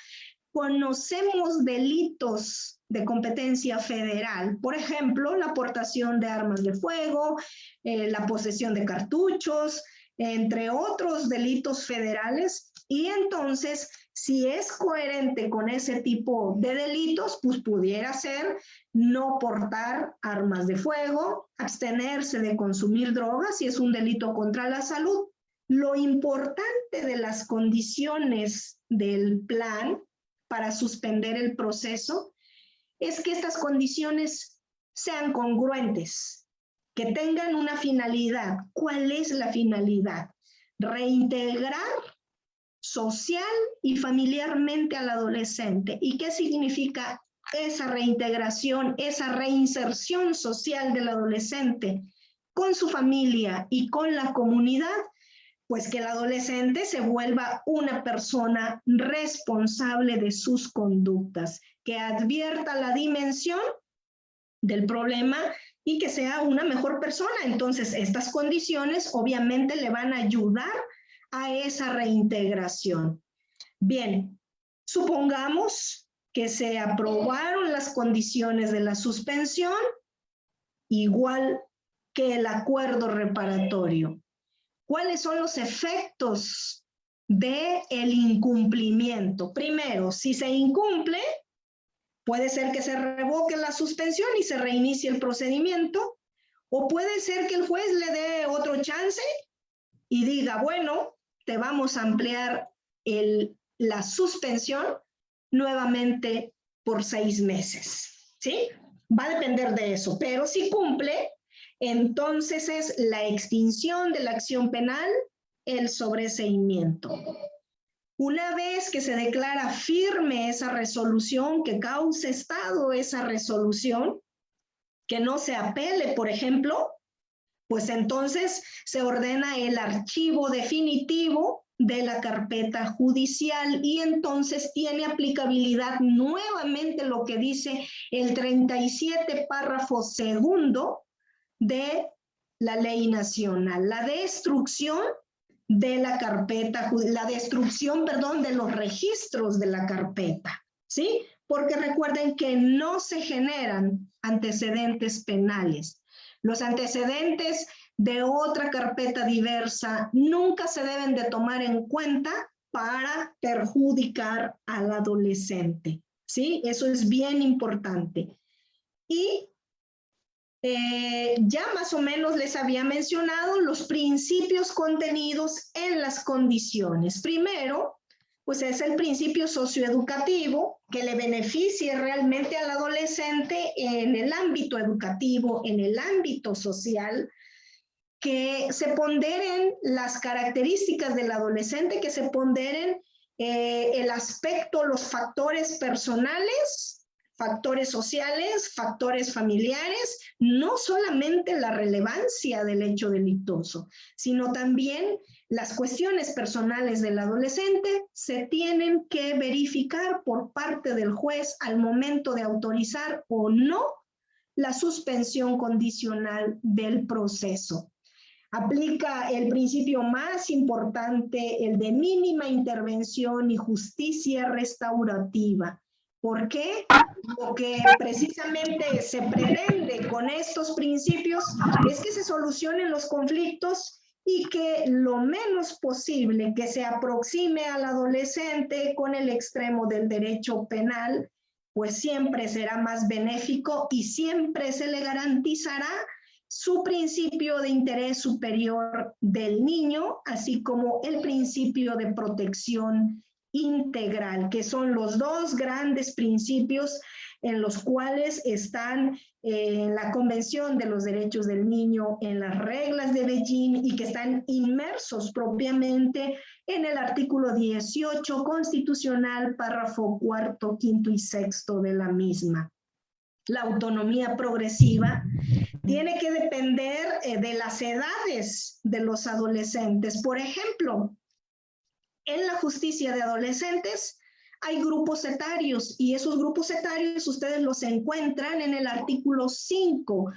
conocemos delitos de competencia federal, por ejemplo, la aportación de armas de fuego, la posesión de cartuchos, entre otros delitos federales, y entonces, si es coherente con ese tipo de delitos, pues pudiera ser no portar armas de fuego, abstenerse de consumir drogas si es un delito contra la salud. Lo importante de las condiciones del plan para suspender el proceso es que estas condiciones sean congruentes, que tengan una finalidad. ¿Cuál es la finalidad? Reintegrar social y familiarmente al adolescente. ¿Y qué significa esa reintegración, esa reinserción social del adolescente con su familia y con la comunidad? Pues que el adolescente se vuelva una persona responsable de sus conductas, que advierta la dimensión del problema y que sea una mejor persona. Entonces, estas condiciones obviamente le van a ayudar a esa reintegración. Bien, supongamos que se aprobaron las condiciones de la suspensión, igual que el acuerdo reparatorio. ¿Cuáles son los efectos del incumplimiento? Primero, si se incumple, puede ser que se revoque la suspensión y se reinicie el procedimiento, o puede ser que el juez le dé otro chance y diga, bueno, te vamos a ampliar la suspensión nuevamente por 6 meses, ¿sí? Va a depender de eso, pero si cumple, entonces es la extinción de la acción penal, el sobreseimiento. Una vez que se declara firme esa resolución, que cause estado esa resolución, que no se apele, por ejemplo, pues entonces se ordena el archivo definitivo de la carpeta judicial y entonces tiene aplicabilidad nuevamente lo que dice el 37 párrafo segundo de la ley nacional, la destrucción de la carpeta, la destrucción, perdón, de los registros de la carpeta, ¿sí? Porque recuerden que no se generan antecedentes penales. Los antecedentes de otra carpeta diversa nunca se deben de tomar en cuenta para perjudicar al adolescente, ¿sí? Eso es bien importante. Y ya más o menos les había mencionado los principios contenidos en las condiciones. Primero, pues es el principio socioeducativo que le beneficie realmente al adolescente en el ámbito educativo, en el ámbito social. que se ponderen las características del adolescente, que se ponderen el aspecto, los factores personales, factores sociales, factores familiares, no solamente la relevancia del hecho delictuoso, sino también las cuestiones personales del adolescente se tienen que verificar por parte del juez al momento de autorizar o no la suspensión condicional del proceso. Aplica el principio más importante, el de mínima intervención y justicia restaurativa. ¿Por qué? Lo que precisamente se pretende con estos principios es que se solucionen los conflictos y que lo menos posible que se aproxime al adolescente con el extremo del derecho penal, pues siempre será más benéfico y siempre se le garantizará su principio de interés superior del niño, así como el principio de protección integral, que son los dos grandes principios en los cuales están en la Convención de los Derechos del Niño, en las reglas de Beijing y que están inmersos propiamente en el artículo 18 constitucional, párrafo cuarto, quinto y sexto de la misma. La autonomía progresiva tiene que depender de las edades de los adolescentes. Por ejemplo, en la justicia de adolescentes hay grupos etarios y esos grupos etarios ustedes los encuentran en el artículo 5.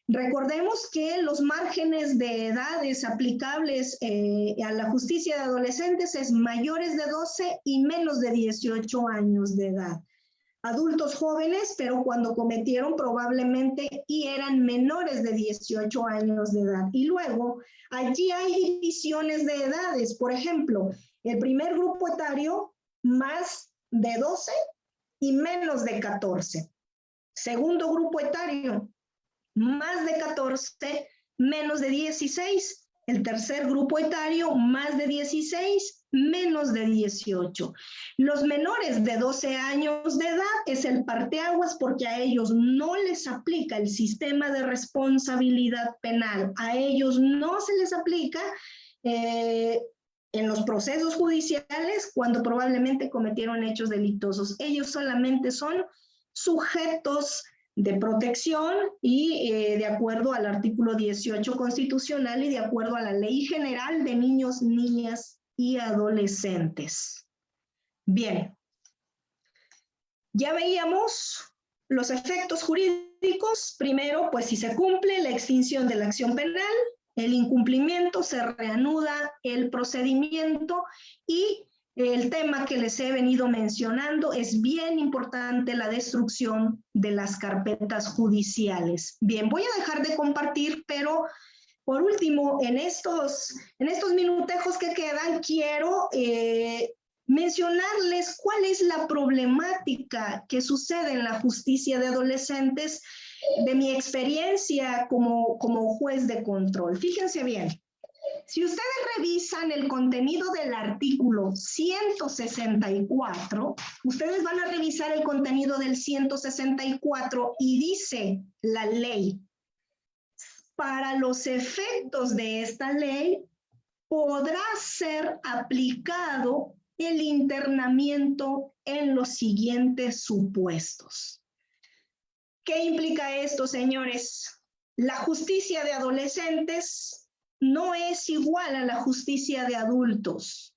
Recordemos que los márgenes de edades aplicables a la justicia de adolescentes es mayores de 12 y menos de 18 años de edad. Adultos jóvenes, pero cuando cometieron probablemente y eran menores de 18 años de edad. Y luego, allí hay divisiones de edades. Por ejemplo, el primer grupo etario, más de 12 y menos de 14. Segundo grupo etario, más de 14, menos de 16. El tercer grupo etario, más de 16, menos de 18. Los menores de 12 años de edad es el parteaguas porque a ellos no les aplica el sistema de responsabilidad penal. A ellos no se les aplica en los procesos judiciales cuando probablemente cometieron hechos delictuosos. Ellos solamente son sujetos de protección y de acuerdo al artículo 18 constitucional y de acuerdo a la Ley General de Niños, Niñas y Adolescentes. Bien, ya veíamos los efectos jurídicos. Primero, pues si se cumple la extinción de la acción penal, el incumplimiento, se reanuda el procedimiento y el tema que les he venido mencionando es bien importante, la destrucción de las carpetas judiciales. Bien, voy a dejar de compartir, pero por último, en estos minutejos que quedan, quiero mencionarles cuál es la problemática que sucede en la justicia de adolescentes de mi experiencia como juez de control. Fíjense bien. Si ustedes revisan el contenido del artículo 164, ustedes van a revisar el contenido del 164 y dice la ley, para los efectos de esta ley podrá ser aplicado el internamiento en los siguientes supuestos. ¿Qué implica esto, señores? La justicia de adolescentes no es igual a la justicia de adultos.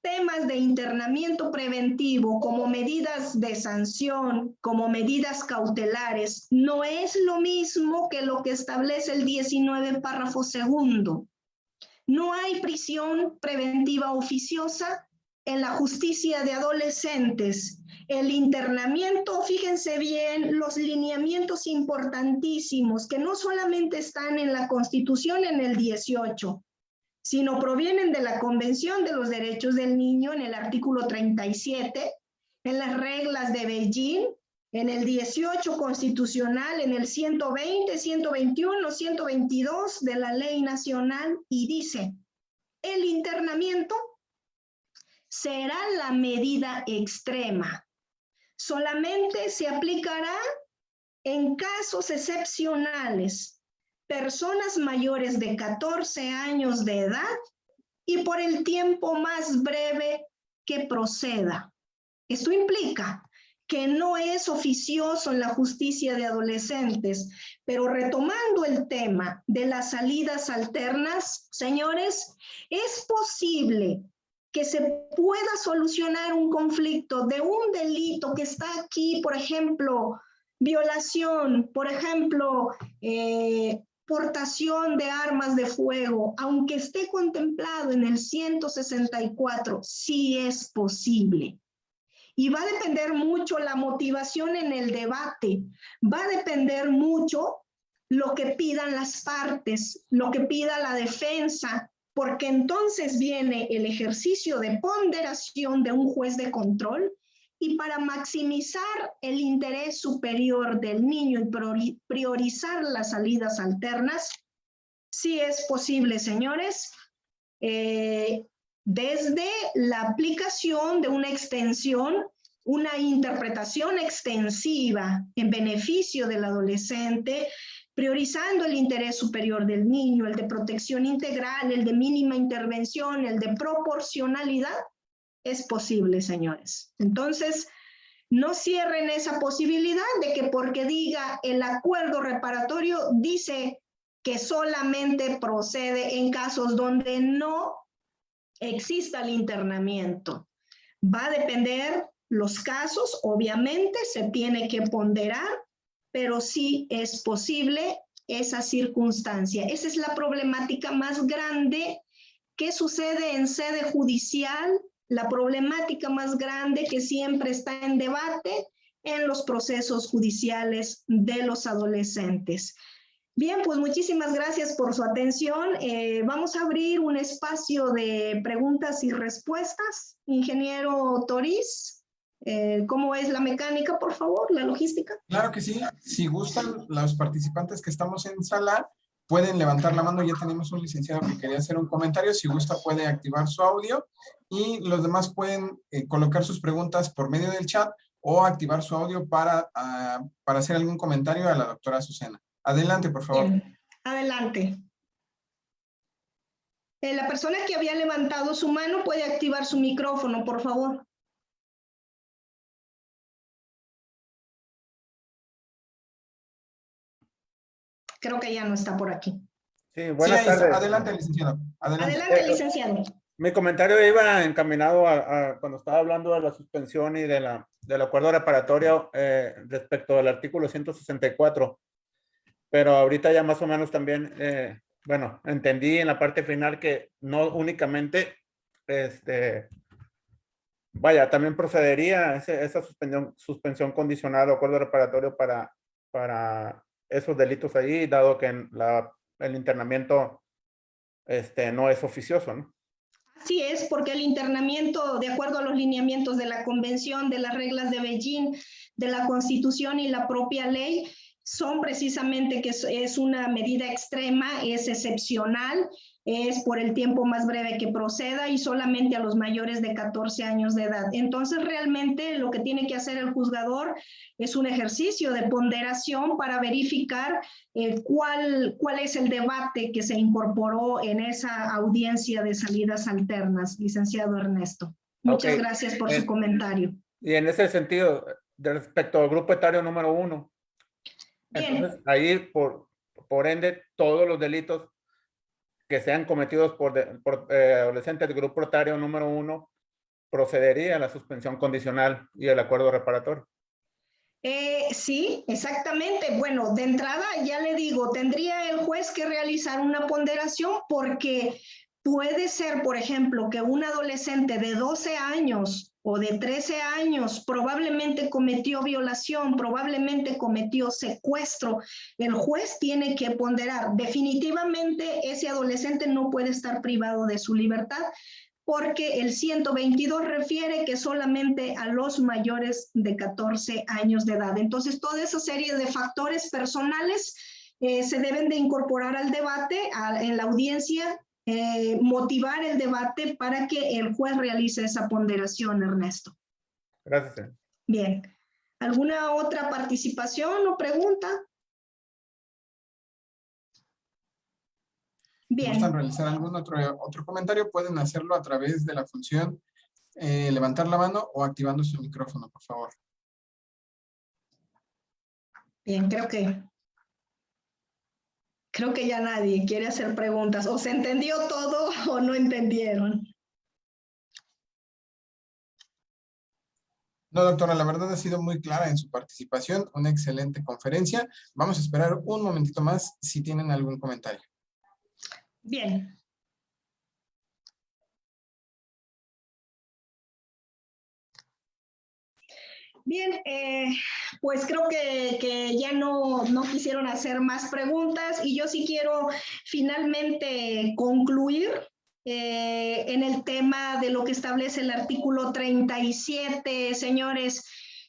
Temas de internamiento preventivo como medidas de sanción, como medidas cautelares, no es lo mismo que lo que establece el 19 párrafo segundo. No hay prisión preventiva oficiosa en la justicia de adolescentes. El internamiento, fíjense bien, los lineamientos importantísimos que no solamente están en la Constitución en el 18, sino provienen de la Convención de los Derechos del Niño en el artículo 37, en las reglas de Beijing, en el 18 constitucional, en el 120, 121, 122 de la Ley Nacional, y dice, el internamiento será la medida extrema. Solamente se aplicará en casos excepcionales, personas mayores de 14 años de edad y por el tiempo más breve que proceda. Esto implica que no es oficioso en la justicia de adolescentes, pero retomando el tema de las salidas alternas, señores, es posible que se pueda solucionar un conflicto de un delito que está aquí, por ejemplo, violación, por ejemplo, portación de armas de fuego, aunque esté contemplado en el 164, sí es posible. Y va a depender mucho la motivación en el debate, va a depender mucho lo que pidan las partes, lo que pida la defensa, porque entonces viene el ejercicio de ponderación de un juez de control y para maximizar el interés superior del niño y priorizar las salidas alternas, sí es posible, señores, desde la aplicación de una extensión, una interpretación extensiva en beneficio del adolescente, priorizando el interés superior del niño, el de protección integral, el de mínima intervención, el de proporcionalidad, es posible, señores. Entonces, no cierren esa posibilidad de que porque diga el acuerdo reparatorio, dice que solamente procede en casos donde no exista el internamiento. Va a depender los casos, obviamente se tiene que ponderar, pero sí es posible esa circunstancia. Esa es la problemática más grande que sucede en sede judicial, la problemática más grande que siempre está en debate en los procesos judiciales de los adolescentes. Bien, pues muchísimas gracias por su atención. Vamos a abrir un espacio de preguntas y respuestas. Ingeniero Toriz, ¿cómo es la mecánica, por favor, la logística? Claro que sí. Si gustan, los participantes que estamos en sala pueden levantar la mano. Ya tenemos un licenciado que quería hacer un comentario. Si gusta, puede activar su audio y los demás pueden colocar sus preguntas por medio del chat o activar su audio para hacer algún comentario a la doctora Azucena. Adelante, por favor. Bien, adelante. La persona que había levantado su mano puede activar su micrófono, por favor. Creo que ya no está por aquí. Sí, buenas Sí, tardes. adelante, licenciado. Adelante. Adelante, licenciado. Mi comentario iba encaminado a cuando estaba hablando de la suspensión y del acuerdo reparatorio respecto al artículo 164. Pero ahorita ya más o menos también, bueno, entendí en la parte final que no únicamente, vaya, también procedería esa suspensión condicional o acuerdo reparatorio para esos delitos ahí, dado que el internamiento no es oficioso, ¿no? Así es, porque el internamiento, de acuerdo a los lineamientos de la Convención, de las reglas de Beijing, de la Constitución y la propia ley, son precisamente que es una medida extrema, es excepcional, es por el tiempo más breve que proceda y solamente a los mayores de 14 años de edad. Entonces, realmente lo que tiene que hacer el juzgador es un ejercicio de ponderación para verificar cuál es el debate que se incorporó en esa audiencia de salidas alternas, licenciado Ernesto. Muchas gracias por su comentario. Y en ese sentido, respecto al grupo etario número 1, entonces ahí por ende todos los delitos que sean cometidos por adolescentes del grupo etario número 1 procedería a la suspensión condicional y el acuerdo reparatorio. Sí, exactamente. Bueno, de entrada ya le digo, tendría el juez que realizar una ponderación porque puede ser, por ejemplo, que un adolescente de 12 años o de 13 años probablemente cometió violación, probablemente cometió secuestro. El juez tiene que ponderar. Definitivamente ese adolescente no puede estar privado de su libertad, porque el 122 refiere que solamente a los mayores de 14 años de edad. Entonces, toda esa serie de factores personales se deben de incorporar al debate, en la audiencia, motivar el debate para que el juez realice esa ponderación, Ernesto. Gracias. Bien. ¿Alguna otra participación o pregunta? Bien. ¿Gustan realizar algún otro comentario? Pueden hacerlo a través de la función levantar la mano o activando su micrófono, por favor. Bien, creo que ya nadie quiere hacer preguntas. O se entendió todo o no entendieron. No, doctora, la verdad ha sido muy clara en su participación, una excelente conferencia. Vamos a esperar un momentito más si tienen algún comentario. Bien. Bien, pues creo que ya no quisieron hacer más preguntas y yo sí quiero finalmente concluir en el tema de lo que establece el artículo 37, señores.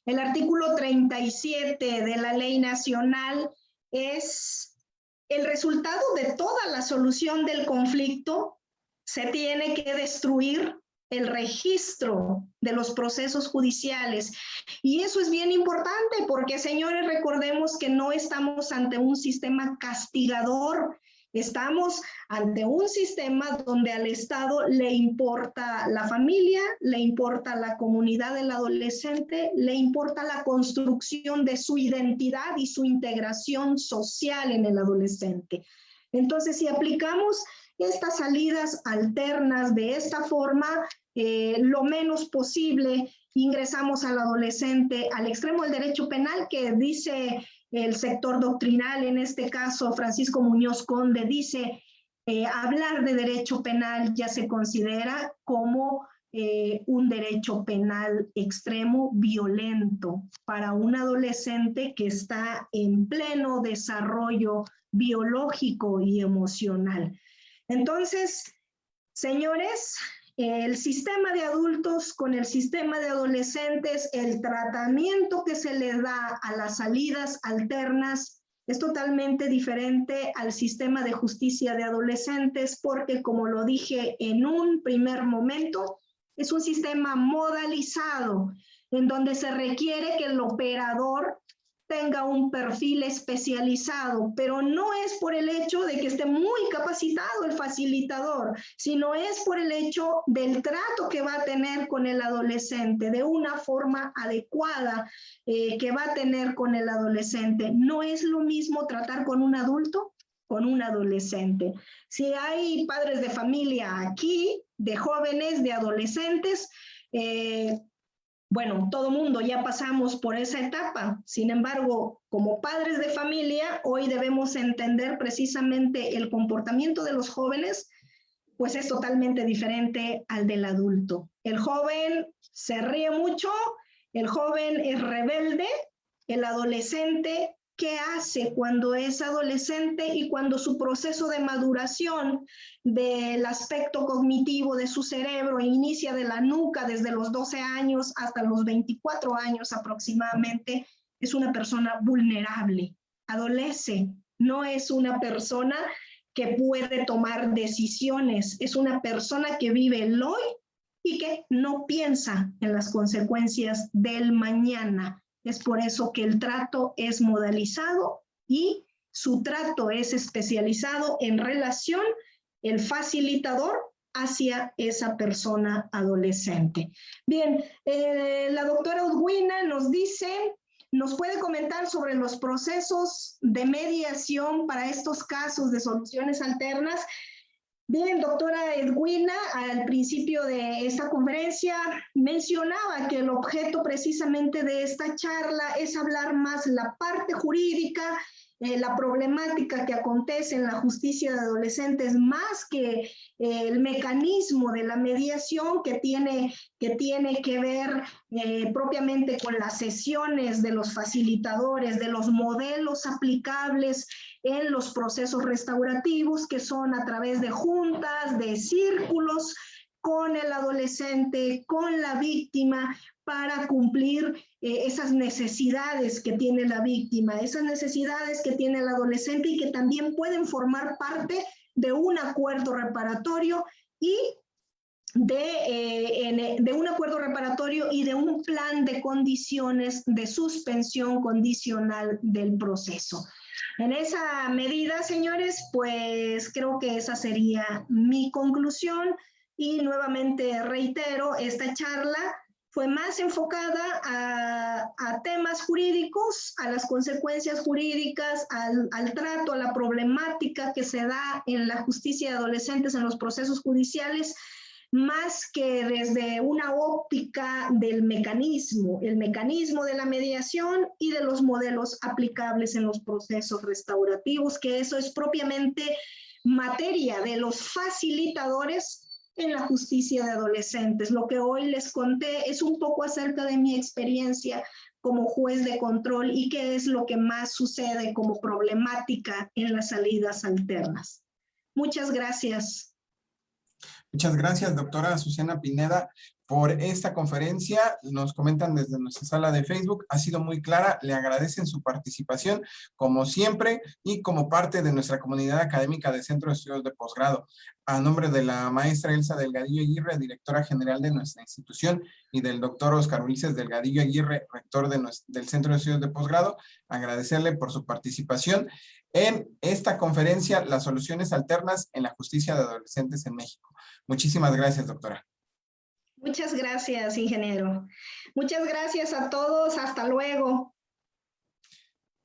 El artículo 37 de la Ley Nacional es el resultado de toda la solución del conflicto. Se tiene que destruir el registro de los procesos judiciales. Y eso es bien importante porque, señores, recordemos que no estamos ante un sistema castigador, estamos ante un sistema donde al Estado le importa la familia, le importa la comunidad del adolescente, le importa la construcción de su identidad y su integración social en el adolescente. Entonces, si aplicamos estas salidas alternas de esta forma, lo menos posible ingresamos al adolescente al extremo del derecho penal, que dice el sector doctrinal, en este caso Francisco Muñoz Conde, dice hablar de derecho penal ya se considera como un derecho penal extremo violento para un adolescente que está en pleno desarrollo biológico y emocional. Entonces, señores, el sistema de adultos con el sistema de adolescentes, el tratamiento que se le da a las salidas alternas es totalmente diferente al sistema de justicia de adolescentes porque, como lo dije en un primer momento, es un sistema modalizado en donde se requiere que el operador tenga un perfil especializado, pero no es por el hecho de que esté muy capacitado el facilitador, sino es por el hecho del trato que va a tener con el adolescente, de una forma adecuada que va a tener con el adolescente. No es lo mismo tratar con un adulto, con un adolescente. Si hay padres de familia aquí, de jóvenes, de adolescentes, bueno, todo mundo ya pasamos por esa etapa. Sin embargo, como padres de familia, hoy debemos entender precisamente el comportamiento de los jóvenes, pues es totalmente diferente al del adulto. El joven se ríe mucho, el joven es rebelde, el adolescente, ¿qué hace cuando es adolescente y cuando su proceso de maduración del aspecto cognitivo de su cerebro inicia de la nuca desde los 12 años hasta los 24 años aproximadamente? Es una persona vulnerable, adolece, no es una persona que puede tomar decisiones, es una persona que vive el hoy y que no piensa en las consecuencias del mañana. Es por eso que el trato es modalizado y su trato es especializado en relación el facilitador hacia esa persona adolescente. Bien, la doctora Edwina nos dice, nos puede comentar sobre los procesos de mediación para estos casos de soluciones alternas. Bien, doctora Edwina, al principio de esta conferencia mencionaba que el objeto precisamente de esta charla es hablar más la parte jurídica, la problemática que acontece en la justicia de adolescentes, más que el mecanismo de la mediación que tiene que ver propiamente con las sesiones de los facilitadores, de los modelos aplicables en los procesos restaurativos, que son a través de juntas, de círculos con el adolescente, con la víctima, para cumplir esas necesidades que tiene la víctima, esas necesidades que tiene el adolescente y que también pueden formar parte de un acuerdo reparatorio y de un acuerdo reparatorio y de un plan de condiciones de suspensión condicional del proceso. En esa medida, señores, pues creo que esa sería mi conclusión y nuevamente reitero, esta charla fue más enfocada a temas jurídicos, a las consecuencias jurídicas, al trato, a la problemática que se da en la justicia de adolescentes en los procesos judiciales, más que desde una óptica del mecanismo, el mecanismo de la mediación y de los modelos aplicables en los procesos restaurativos, que eso es propiamente materia de los facilitadores en la justicia de adolescentes. Lo que hoy les conté es un poco acerca de mi experiencia como juez de control y qué es lo que más sucede como problemática en las salidas alternas. Muchas gracias. Muchas gracias, doctora Azucena Pineda, por esta conferencia. Nos comentan desde nuestra sala de Facebook, ha sido muy clara, le agradecen su participación, como siempre, y como parte de nuestra comunidad académica del Centro de Estudios de Posgrado. A nombre de la maestra Elsa Delgadillo Aguirre, directora general de nuestra institución, y del doctor Oscar Ulises Delgadillo Aguirre, rector del Centro de Estudios de Posgrado, agradecerle por su participación en esta conferencia, Las soluciones alternas en la justicia de adolescentes en México. Muchísimas gracias, doctora. Muchas gracias, ingeniero. Muchas gracias a todos. Hasta luego.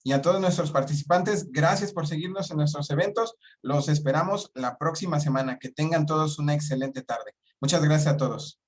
Y a todos nuestros participantes, gracias por seguirnos en nuestros eventos. Los esperamos la próxima semana. Que tengan todos una excelente tarde. Muchas gracias a todos.